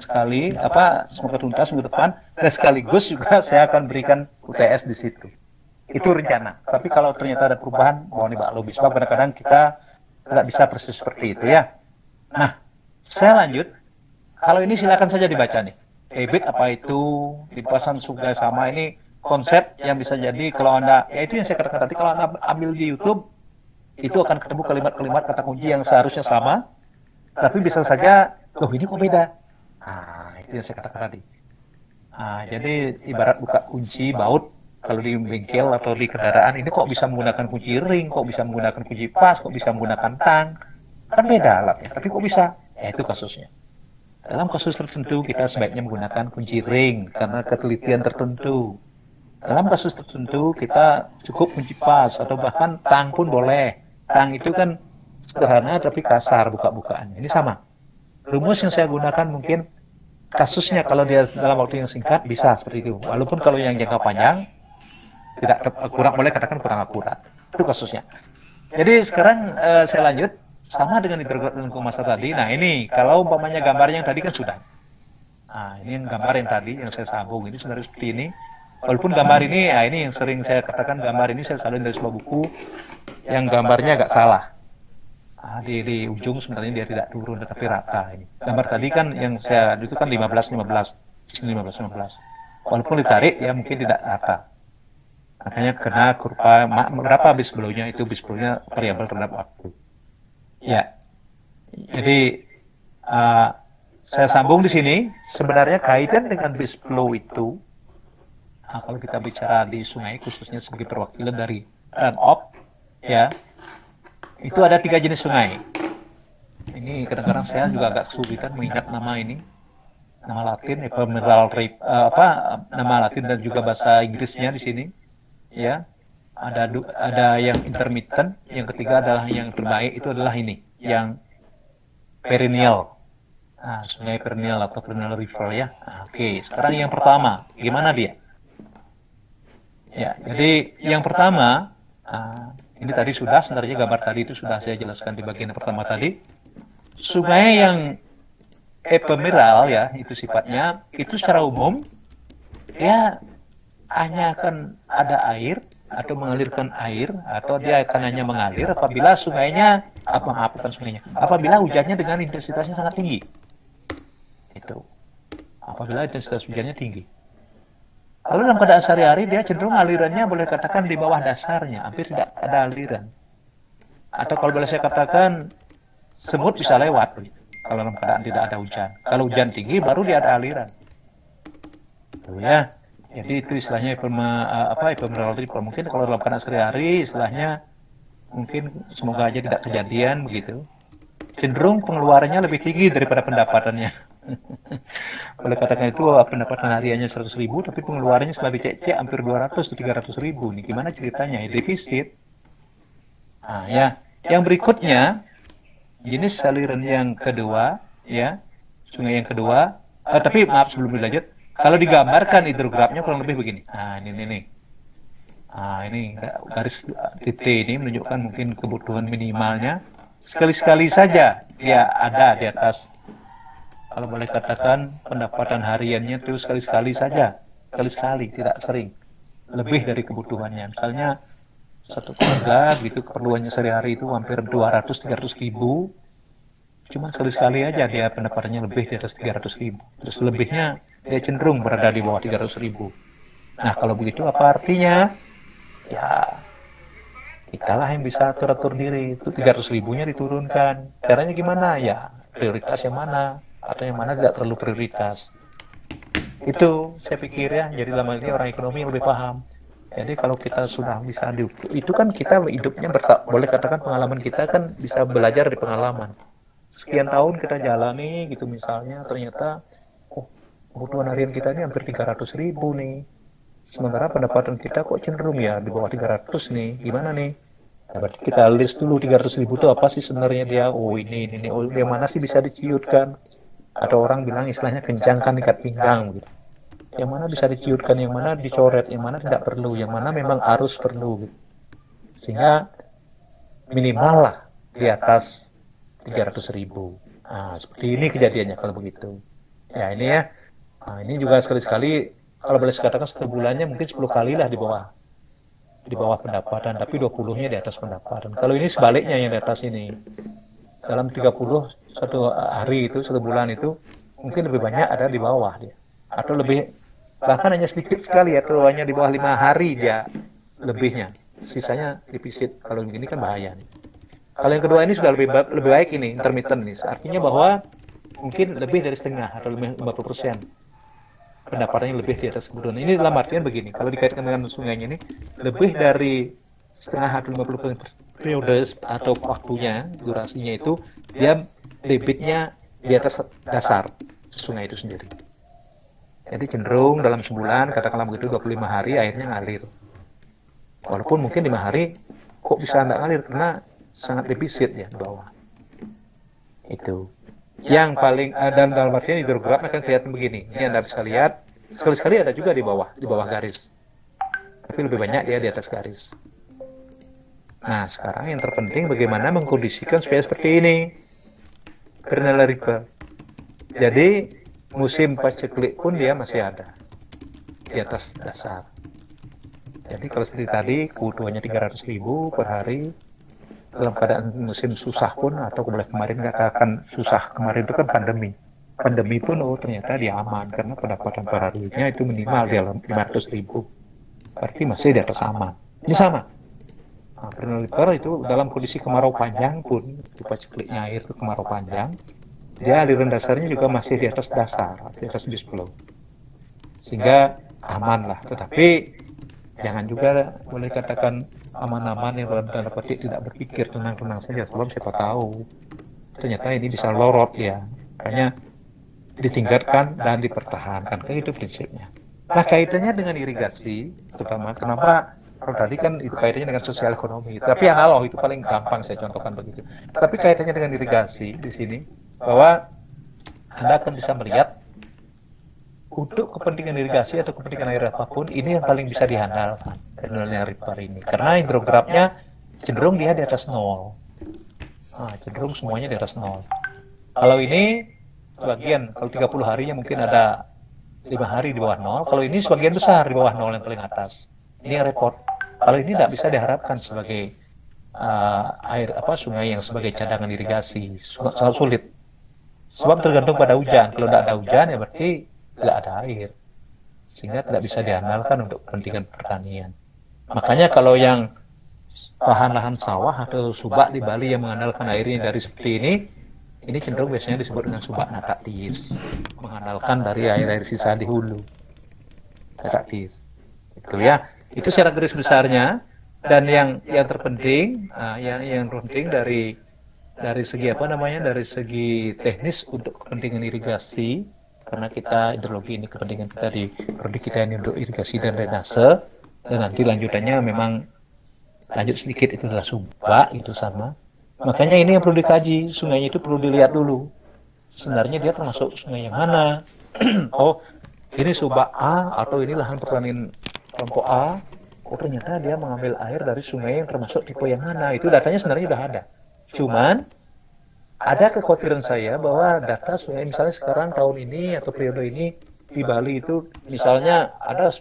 semoga tuntas minggu depan, dan sekaligus juga saya akan berikan UTS di situ. Itu rencana. Tapi kalau ternyata ada perubahan, mohon dimaklumi. Sebab kadang-kadang kita tidak bisa persis seperti itu ya. Nah, saya lanjut. Kalau ini silakan saja dibaca nih. Debit apa itu, limpasan juga sama, ini konsep yang bisa jadi kalau Anda, ya itu yang saya katakan tadi, kalau Anda ambil di YouTube, itu akan ketemu kalimat-kalimat kata kunci yang seharusnya sama, tapi bisa saja, ini kok beda. Itu yang saya katakan tadi. Jadi ibarat buka kunci baut, kalau di bengkel atau di kendaraan, ini kok bisa menggunakan kunci ring, kok bisa menggunakan kunci pas, kok bisa menggunakan tang. Kan beda alatnya, tapi kok bisa? Itu kasusnya. Dalam kasus tertentu, kita sebaiknya menggunakan kunci ring, karena ketelitian tertentu. Dalam kasus tertentu, kita cukup kunci pas, atau bahkan tang pun boleh. Tang itu kan sederhana, tapi kasar buka-bukaannya. Ini sama. Rumus yang saya gunakan mungkin kasusnya kalau dia dalam waktu yang singkat bisa seperti itu. Walaupun kalau yang jangka panjang kurang, boleh katakan kurang akurat. Itu kasusnya. Jadi sekarang saya lanjut sama dengan hidrograf dan hukum massa tadi. Nah ini kalau umpamanya gambarnya yang tadi kan sudah. Nah ini yang gambar yang tadi yang saya sambung ini sebenarnya seperti ini. Walaupun gambar ini, ya ini yang sering saya katakan gambar ini saya salin dari sebuah buku yang gambarnya agak salah. Di ujung sebenarnya dia tidak turun tetapi rata ini. Gambar tadi kan yang saya itu kan 15 15. Walaupun ditarik ya mungkin tidak rata. Makanya kena kurva berapa bis blunya itu bis blunya variabel terhadap waktu. Ya. Jadi saya sambung di sini sebenarnya kaitan dengan bis flow itu. Kalau kita bicara di sungai khususnya sebagai perwakilan dari runoff ya. Itu ada 3 jenis sungai. Ini kadang-kadang saya juga agak kesulitan mengingat nama ini. Nama Latin, nama Latin dan juga bahasa Inggrisnya di sini. Ya. Ada yang intermittent, yang ketiga adalah yang terbaik itu adalah ini, yang perennial. Sungai perennial atau perennial river ya. Oke, sekarang yang pertama, gimana dia? Ya, jadi yang pertama ini tadi sudah, sebenarnya gambar tadi itu sudah saya jelaskan di bagian pertama tadi. Sungai yang ephemeral ya, itu sifatnya, itu secara umum, dia hanya akan ada air, atau mengalirkan air, atau dia akan hanya mengalir apabila sungainya, apabila hujannya dengan intensitasnya sangat tinggi. Itu. Apabila intensitas hujannya tinggi. Lalu dalam keadaan sehari-hari dia cenderung alirannya boleh katakan di bawah dasarnya, hampir tidak ada aliran. Atau kalau boleh saya katakan semut bisa lewat kalau dalam keadaan tidak ada hujan. Kalau hujan tinggi baru dia ada aliran. Tuh ya. Jadi itu istilahnya ephemeral river. Mungkin kalau dalam keadaan sehari-hari istilahnya mungkin semoga aja tidak kejadian begitu. Cenderung pengeluarannya lebih tinggi daripada pendapatannya. Boleh katakan itu pendapatan hariannya 100.000 tapi pengeluarannya setelah dicek-cek hampir 200-300 ribu. Nih gimana ceritanya? Defisit. Ya. Yang berikutnya jenis aliran yang kedua ya, sungai yang kedua. Tapi maaf sebelum dilanjut, kalau digambarkan hidrografnya kurang lebih begini. Ini. Ini garis titik ini menunjukkan mungkin kebutuhan minimalnya. Sekali-sekali saja dia ada di atas. Kalau boleh katakan pendapatan hariannya itu sekali-sekali saja. Sekali-sekali, tidak sering. Lebih dari kebutuhannya. Misalnya satu keluarga gitu keperluannya sehari-hari itu hampir 200-300 ribu. Cuma sekali-sekali aja dia pendapatannya lebih di atas 300 ribu. Terus lebihnya dia cenderung berada di bawah 300 ribu. Nah kalau begitu apa artinya? Ya kitalah yang bisa atur-atur diri. Itu 300 ribunya diturunkan. Caranya gimana? Ya prioritas yang mana? Atau yang mana tidak terlalu prioritas. Itu saya pikir ya, jadi dalam hal ini orang ekonomi yang lebih paham. Jadi kalau kita sudah bisa itu kan kita hidupnya boleh katakan pengalaman kita kan bisa belajar dari pengalaman. Sekian tahun kita jalani gitu misalnya, ternyata kebutuhan harian kita ini hampir 300 ribu nih. Sementara pendapatan kita kok cenderung ya di bawah 300 nih. Gimana nih? Nah, berarti kita list dulu 300 ribu itu apa sih sebenarnya dia? Ini. Yang mana sih bisa diciutkan? Atau orang bilang istilahnya kencangkan ikat pinggang gitu. Yang mana bisa diciutkan, yang mana dicoret, yang mana tidak perlu, yang mana memang harus perlu gitu. Sehingga minimal lah di atas 300 ribu. Seperti ini kejadiannya kalau begitu. Ya ini ya. Ini juga sekali-sekali kalau boleh dikatakan satu bulannya mungkin 10 kali lah di bawah pendapatan, tapi 20-nya di atas pendapatan. Kalau ini sebaliknya yang di atas ini. Dalam 30 satu hari itu, satu bulan itu mungkin lebih banyak ada di bawah dia. Atau lebih, bahkan hanya sedikit sekali ya, kalau hanya di bawah 5 hari dia lebihnya. Sisanya defisit. Kalau begini kan bahaya nih. Kalau yang kedua ini sudah lebih baik ini, intermittent nih. Artinya bahwa mungkin lebih dari setengah atau lebih 50%. Pendapatannya lebih di atas kebutuhan. Ini dalam artian begini, kalau dikaitkan dengan sungainya ini, lebih dari setengah atau 50% periode atau waktunya, durasinya itu, dia debitnya di atas dasar sungai itu sendiri. Jadi cenderung dalam sebulan, katakanlah begitu 25 hari airnya ngalir. Walaupun mungkin 5 hari kok bisa nggak ngalir karena sangat defisit ya di bawah. Itu. Yang paling dan dalam artian hidrograf akan kelihatan begini. Ini Anda bisa lihat, sekali-sekali ada juga di bawah garis. Tapi lebih banyak dia di atas garis. Nah, sekarang yang terpenting bagaimana mengkondisikan supaya seperti ini. Perennial Reaper. Jadi, musim paceklik pun dia masih ada di atas dasar. Jadi kalau seperti tadi, kebutuhannya 300.000 per hari, dalam keadaan musim susah pun, atau kemarin katakan susah, kemarin itu kan pandemi. Pandemi pun ternyata dia aman, karena pendapatan per harinya itu minimal di dalam 500.000. Berarti masih di atas aman. Ini sama. Nah, Perennial Reaper itu dalam kondisi kemarau panjang pun, pacekliknya air itu kemarau panjang, dia aliran dasarnya juga masih di atas dasar, di atas base flow. Sehingga aman lah. Tetapi jangan juga boleh katakan aman-aman yang dalam tanda petik tidak berpikir, tenang-tenang saja, sebab siapa tahu ternyata ini bisa lorot ya. Makanya ditingkatkan dan dipertahankan, kayak itu prinsipnya. Nah, kaitannya dengan irigasi, terutama kenapa kalau tadi kan itu kaitannya dengan sosial ekonomi, tapi analog itu paling gampang saya contohkan begitu. Tapi kaitannya dengan irigasi di sini, bahwa Anda akan bisa melihat untuk kepentingan irigasi atau kepentingan air apapun, ini yang paling bisa diandalkan Perennial Reaper ini, karena hidrografnya cenderung dia di atas 0. Cenderung semuanya di atas 0. Kalau ini sebagian, kalau 30 harinya mungkin ada 5 hari di bawah 0, kalau ini sebagian besar di bawah 0 yang paling atas. Ini yang repot. Kalau ini tidak bisa diharapkan sebagai sungai yang sebagai cadangan irigasi, sangat sulit. Sebab tergantung pada hujan. Kalau tidak ada hujan ya berarti tidak ada air, sehingga tidak bisa diandalkan untuk kepentingan pertanian. Makanya kalau yang lahan-lahan sawah atau subak di Bali yang mengandalkan airnya dari seperti ini cenderung biasanya disebut dengan subak natatis, mengandalkan dari air-air sisa di hulu. Natatis. Itu ya. Itu secara garis besarnya. Dan yang terpenting, yang penting dari segi dari segi teknis untuk kepentingan irigasi, karena kita hidrologi ini kepentingan kita di prodi kita ini untuk irigasi dan drainase, dan nanti lanjutannya memang lanjut sedikit itu adalah subak, itu sama. Makanya ini yang perlu dikaji, sungainya itu perlu dilihat dulu. Sebenarnya dia termasuk sungai yang mana? Oh, ini subak A atau ini lahan pertanian kelompok A. Oh, ternyata dia mengambil air dari sungai yang termasuk tipe yang mana. Itu datanya sebenarnya sudah ada. Cuman ada kekhawatiran saya bahwa data sungai misalnya sekarang tahun ini atau periode ini di Bali itu misalnya ada 10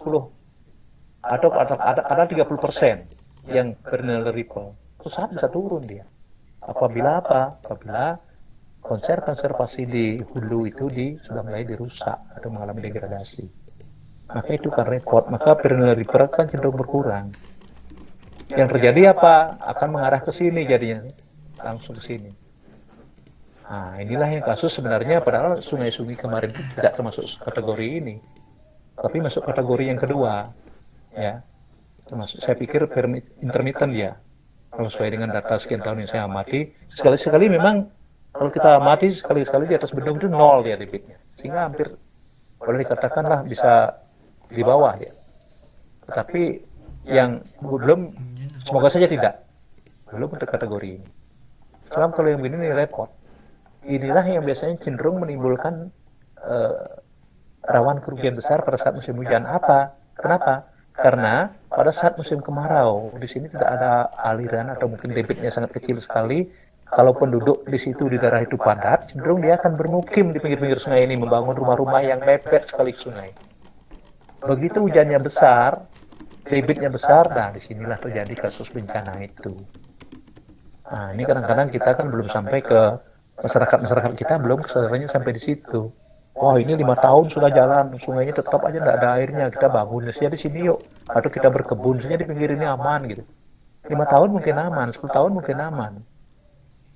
atau ada 30% yang Perennial Reaper. Terus saat bisa turun dia. Apabila konservasi di hulu itu sudah mulai dirusak atau mengalami degradasi. Maka itu kan repot, maka Perennial Reaper kan cenderung berkurang. Yang terjadi apa? Akan mengarah ke sini jadinya, langsung ke sini. Nah, inilah yang kasus sebenarnya, padahal sungai-sungai kemarin itu tidak termasuk kategori ini, tapi masuk kategori yang kedua, ya. Termasuk, saya pikir intermittent ya, kalau sesuai dengan data sekian tahun yang saya amati, sekali-sekali memang kalau kita amati sekali-sekali di atas bendung itu 0 dia debitnya, sehingga hampir boleh dikatakanlah bisa di bawah ya. Tetapi yang belum, semoga saja tidak, belum untuk kategori ini. Sebab kalau yang begini repot. Inilah yang biasanya cenderung menimbulkan rawan kerugian besar pada saat musim hujan. Apa? Kenapa? Karena pada saat musim kemarau di sini tidak ada aliran atau mungkin debitnya sangat kecil sekali. Kalau penduduk di situ di daerah itu padat, cenderung dia akan bermukim di pinggir-pinggir sungai ini, membangun rumah-rumah yang mepet sekali ke sungai. Begitu hujannya besar, debitnya besar, nah disinilah terjadi kasus bencana itu. Nah, ini kadang-kadang kita kan belum sampai ke masyarakat kita, belum kesadarannya sampai di situ. Wah, ini 5 tahun sudah jalan, sungainya tetap aja tidak ada airnya, kita bangun saja di sini yuk, atau kita berkebun saja di pinggir ini aman gitu. 5 tahun mungkin aman, 10 tahun mungkin aman.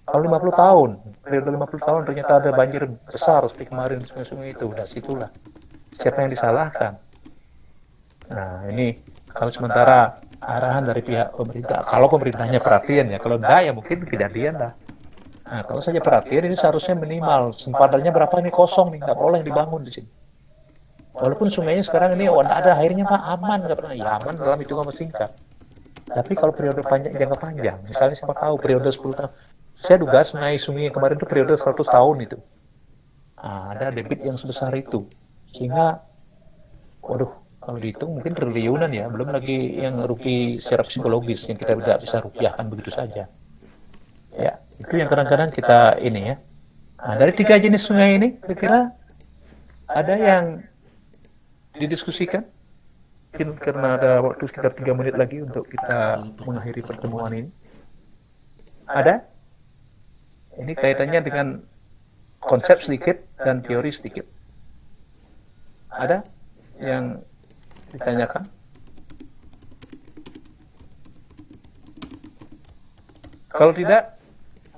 Kalau 50 tahun, periode 50 tahun ternyata ada banjir besar seperti kemarin di sungai-sungai itu, udah situlah. Siapa yang disalahkan? Nah, ini kalau sementara arahan dari pihak pemerintah, kalau pemerintahnya perhatian ya, kalau enggak ya mungkin kejadian lah. Nah, kalau saja perhatian ini seharusnya minimal, sempadannya berapa ini kosong nih, nggak boleh dibangun di sini. Walaupun sungainya sekarang ini ada airnya Pak, aman, nggak pernah, ya aman dalam hitungan singkat. Tapi kalau periode panjang, jangka panjang, misalnya siapa tahu periode 10 tahun, saya duga sungai yang kemarin itu periode 100 tahun itu. ada debit yang sebesar itu. Sehingga, waduh, kalau dihitung mungkin triliunan ya, belum lagi yang rugi secara psikologis yang kita tidak bisa rupiahkan begitu saja. Ya, itu yang kadang-kadang kita ini ya. Nah, dari 3 jenis sungai ini, kira-kira ada yang didiskusikan? Mungkin karena ada waktu sekitar 3 menit lagi untuk kita mengakhiri pertemuan ini. Ada? Ini kaitannya dengan konsep sedikit dan teori sedikit. Ada yang ditanyakan? Kalau tidak,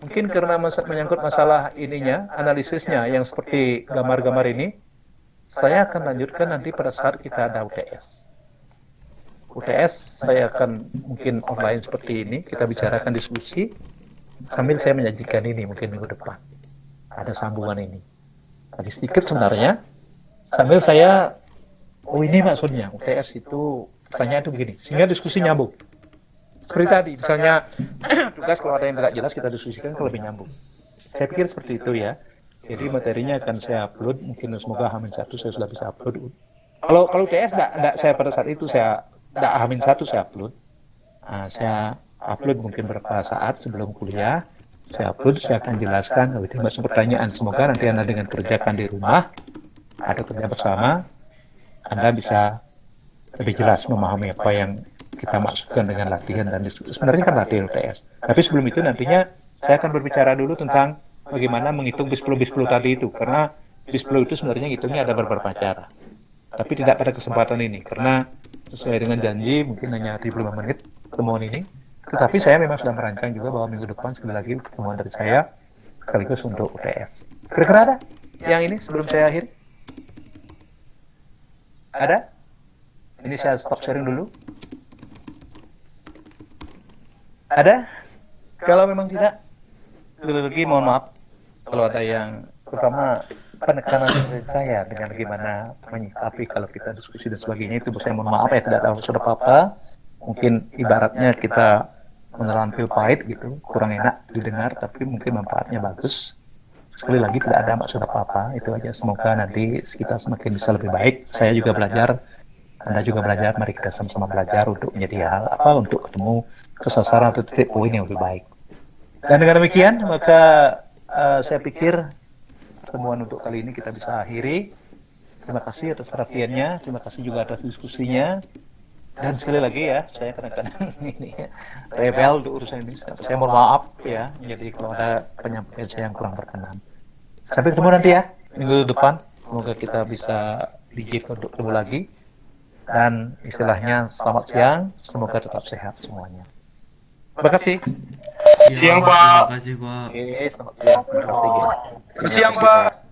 mungkin karena menyangkut masalah ininya, analisisnya yang seperti gambar-gambar ini, saya akan lanjutkan nanti pada saat kita ada UTS. UTS saya akan mungkin online seperti ini, kita bicarakan diskusi, sambil saya menyajikan ini mungkin minggu depan. Ada sambungan ini. Tadi sedikit sebenarnya, sambil saya, oh ini maksudnya, UTS itu, pertanyaan itu begini, sehingga diskusi nyambung. Seperti tadi, misalnya, tugas kalau ada yang tidak jelas kita diskusikan kalau lebih nyambung. Saya pikir seperti itu ya. Jadi materinya akan saya upload, mungkin semoga H-1 saya sudah bisa upload. Kalau UTS, enggak, saya pada saat itu saya, enggak H-1 saya upload. Nah, saya upload mungkin beberapa saat sebelum kuliah, saya upload, saya akan jelaskan, itu masuk pertanyaan. Semoga nanti Anda dengan kerjakan di rumah, ada kerja bersama, Anda bisa lebih jelas memahami apa yang kita maksudkan dengan latihan dan diskusi. Sebenarnya kan latihan UTS. Tapi sebelum itu nantinya saya akan berbicara dulu tentang bagaimana menghitung BIS10 tadi itu. Karena BIS10 itu sebenarnya hitungnya ada beberapa cara. Tapi tidak pada kesempatan ini. Karena sesuai dengan janji mungkin hanya 35 menit pertemuan ini. Tetapi saya memang sudah merancang juga bahwa minggu depan sekali lagi pertemuan dari saya sekaligus untuk UTS. Kira-kira ada yang ini sebelum saya akhiri? Ada? Ini saya stop sharing dulu. Ada? Kalau memang tidak, lagi mohon maaf kalau ada yang terutama penekanan dari saya dengan bagaimana menyikapi kalau kita diskusi dan sebagainya itu saya mohon maaf ya tidak tahu sudah apa-apa. Mungkin ibaratnya kita menelan pil pahit gitu, kurang enak didengar tapi mungkin manfaatnya bagus. Sekali lagi tidak ada maksud apa-apa, itu aja. Semoga nanti kita semakin bisa lebih baik. Saya juga belajar, Anda juga belajar, mari kita sama-sama belajar untuk menjadi hal apa, untuk ketemu kesasaran atau titik poin yang lebih baik. Dan dengan demikian, maka saya pikir pertemuan untuk kali ini kita bisa akhiri. Terima kasih atas perhatiannya, terima kasih juga atas diskusinya. Dan sekali lagi ya, saya kadang-kadang ini rebel untuk urusan ini. Saya mohon maaf ya, jadi kalau ada penyampaian saya yang kurang berkenan. Sampai ketemu nanti ya, minggu depan. Semoga kita bisa diizinkan untuk ketemu lagi. Dan istilahnya selamat siang, semoga tetap sehat semuanya. Terima kasih.
Siang, Pak. Terima kasih, Pak.
Oke, selamat siang. Terima kasih.
Siang, Pak.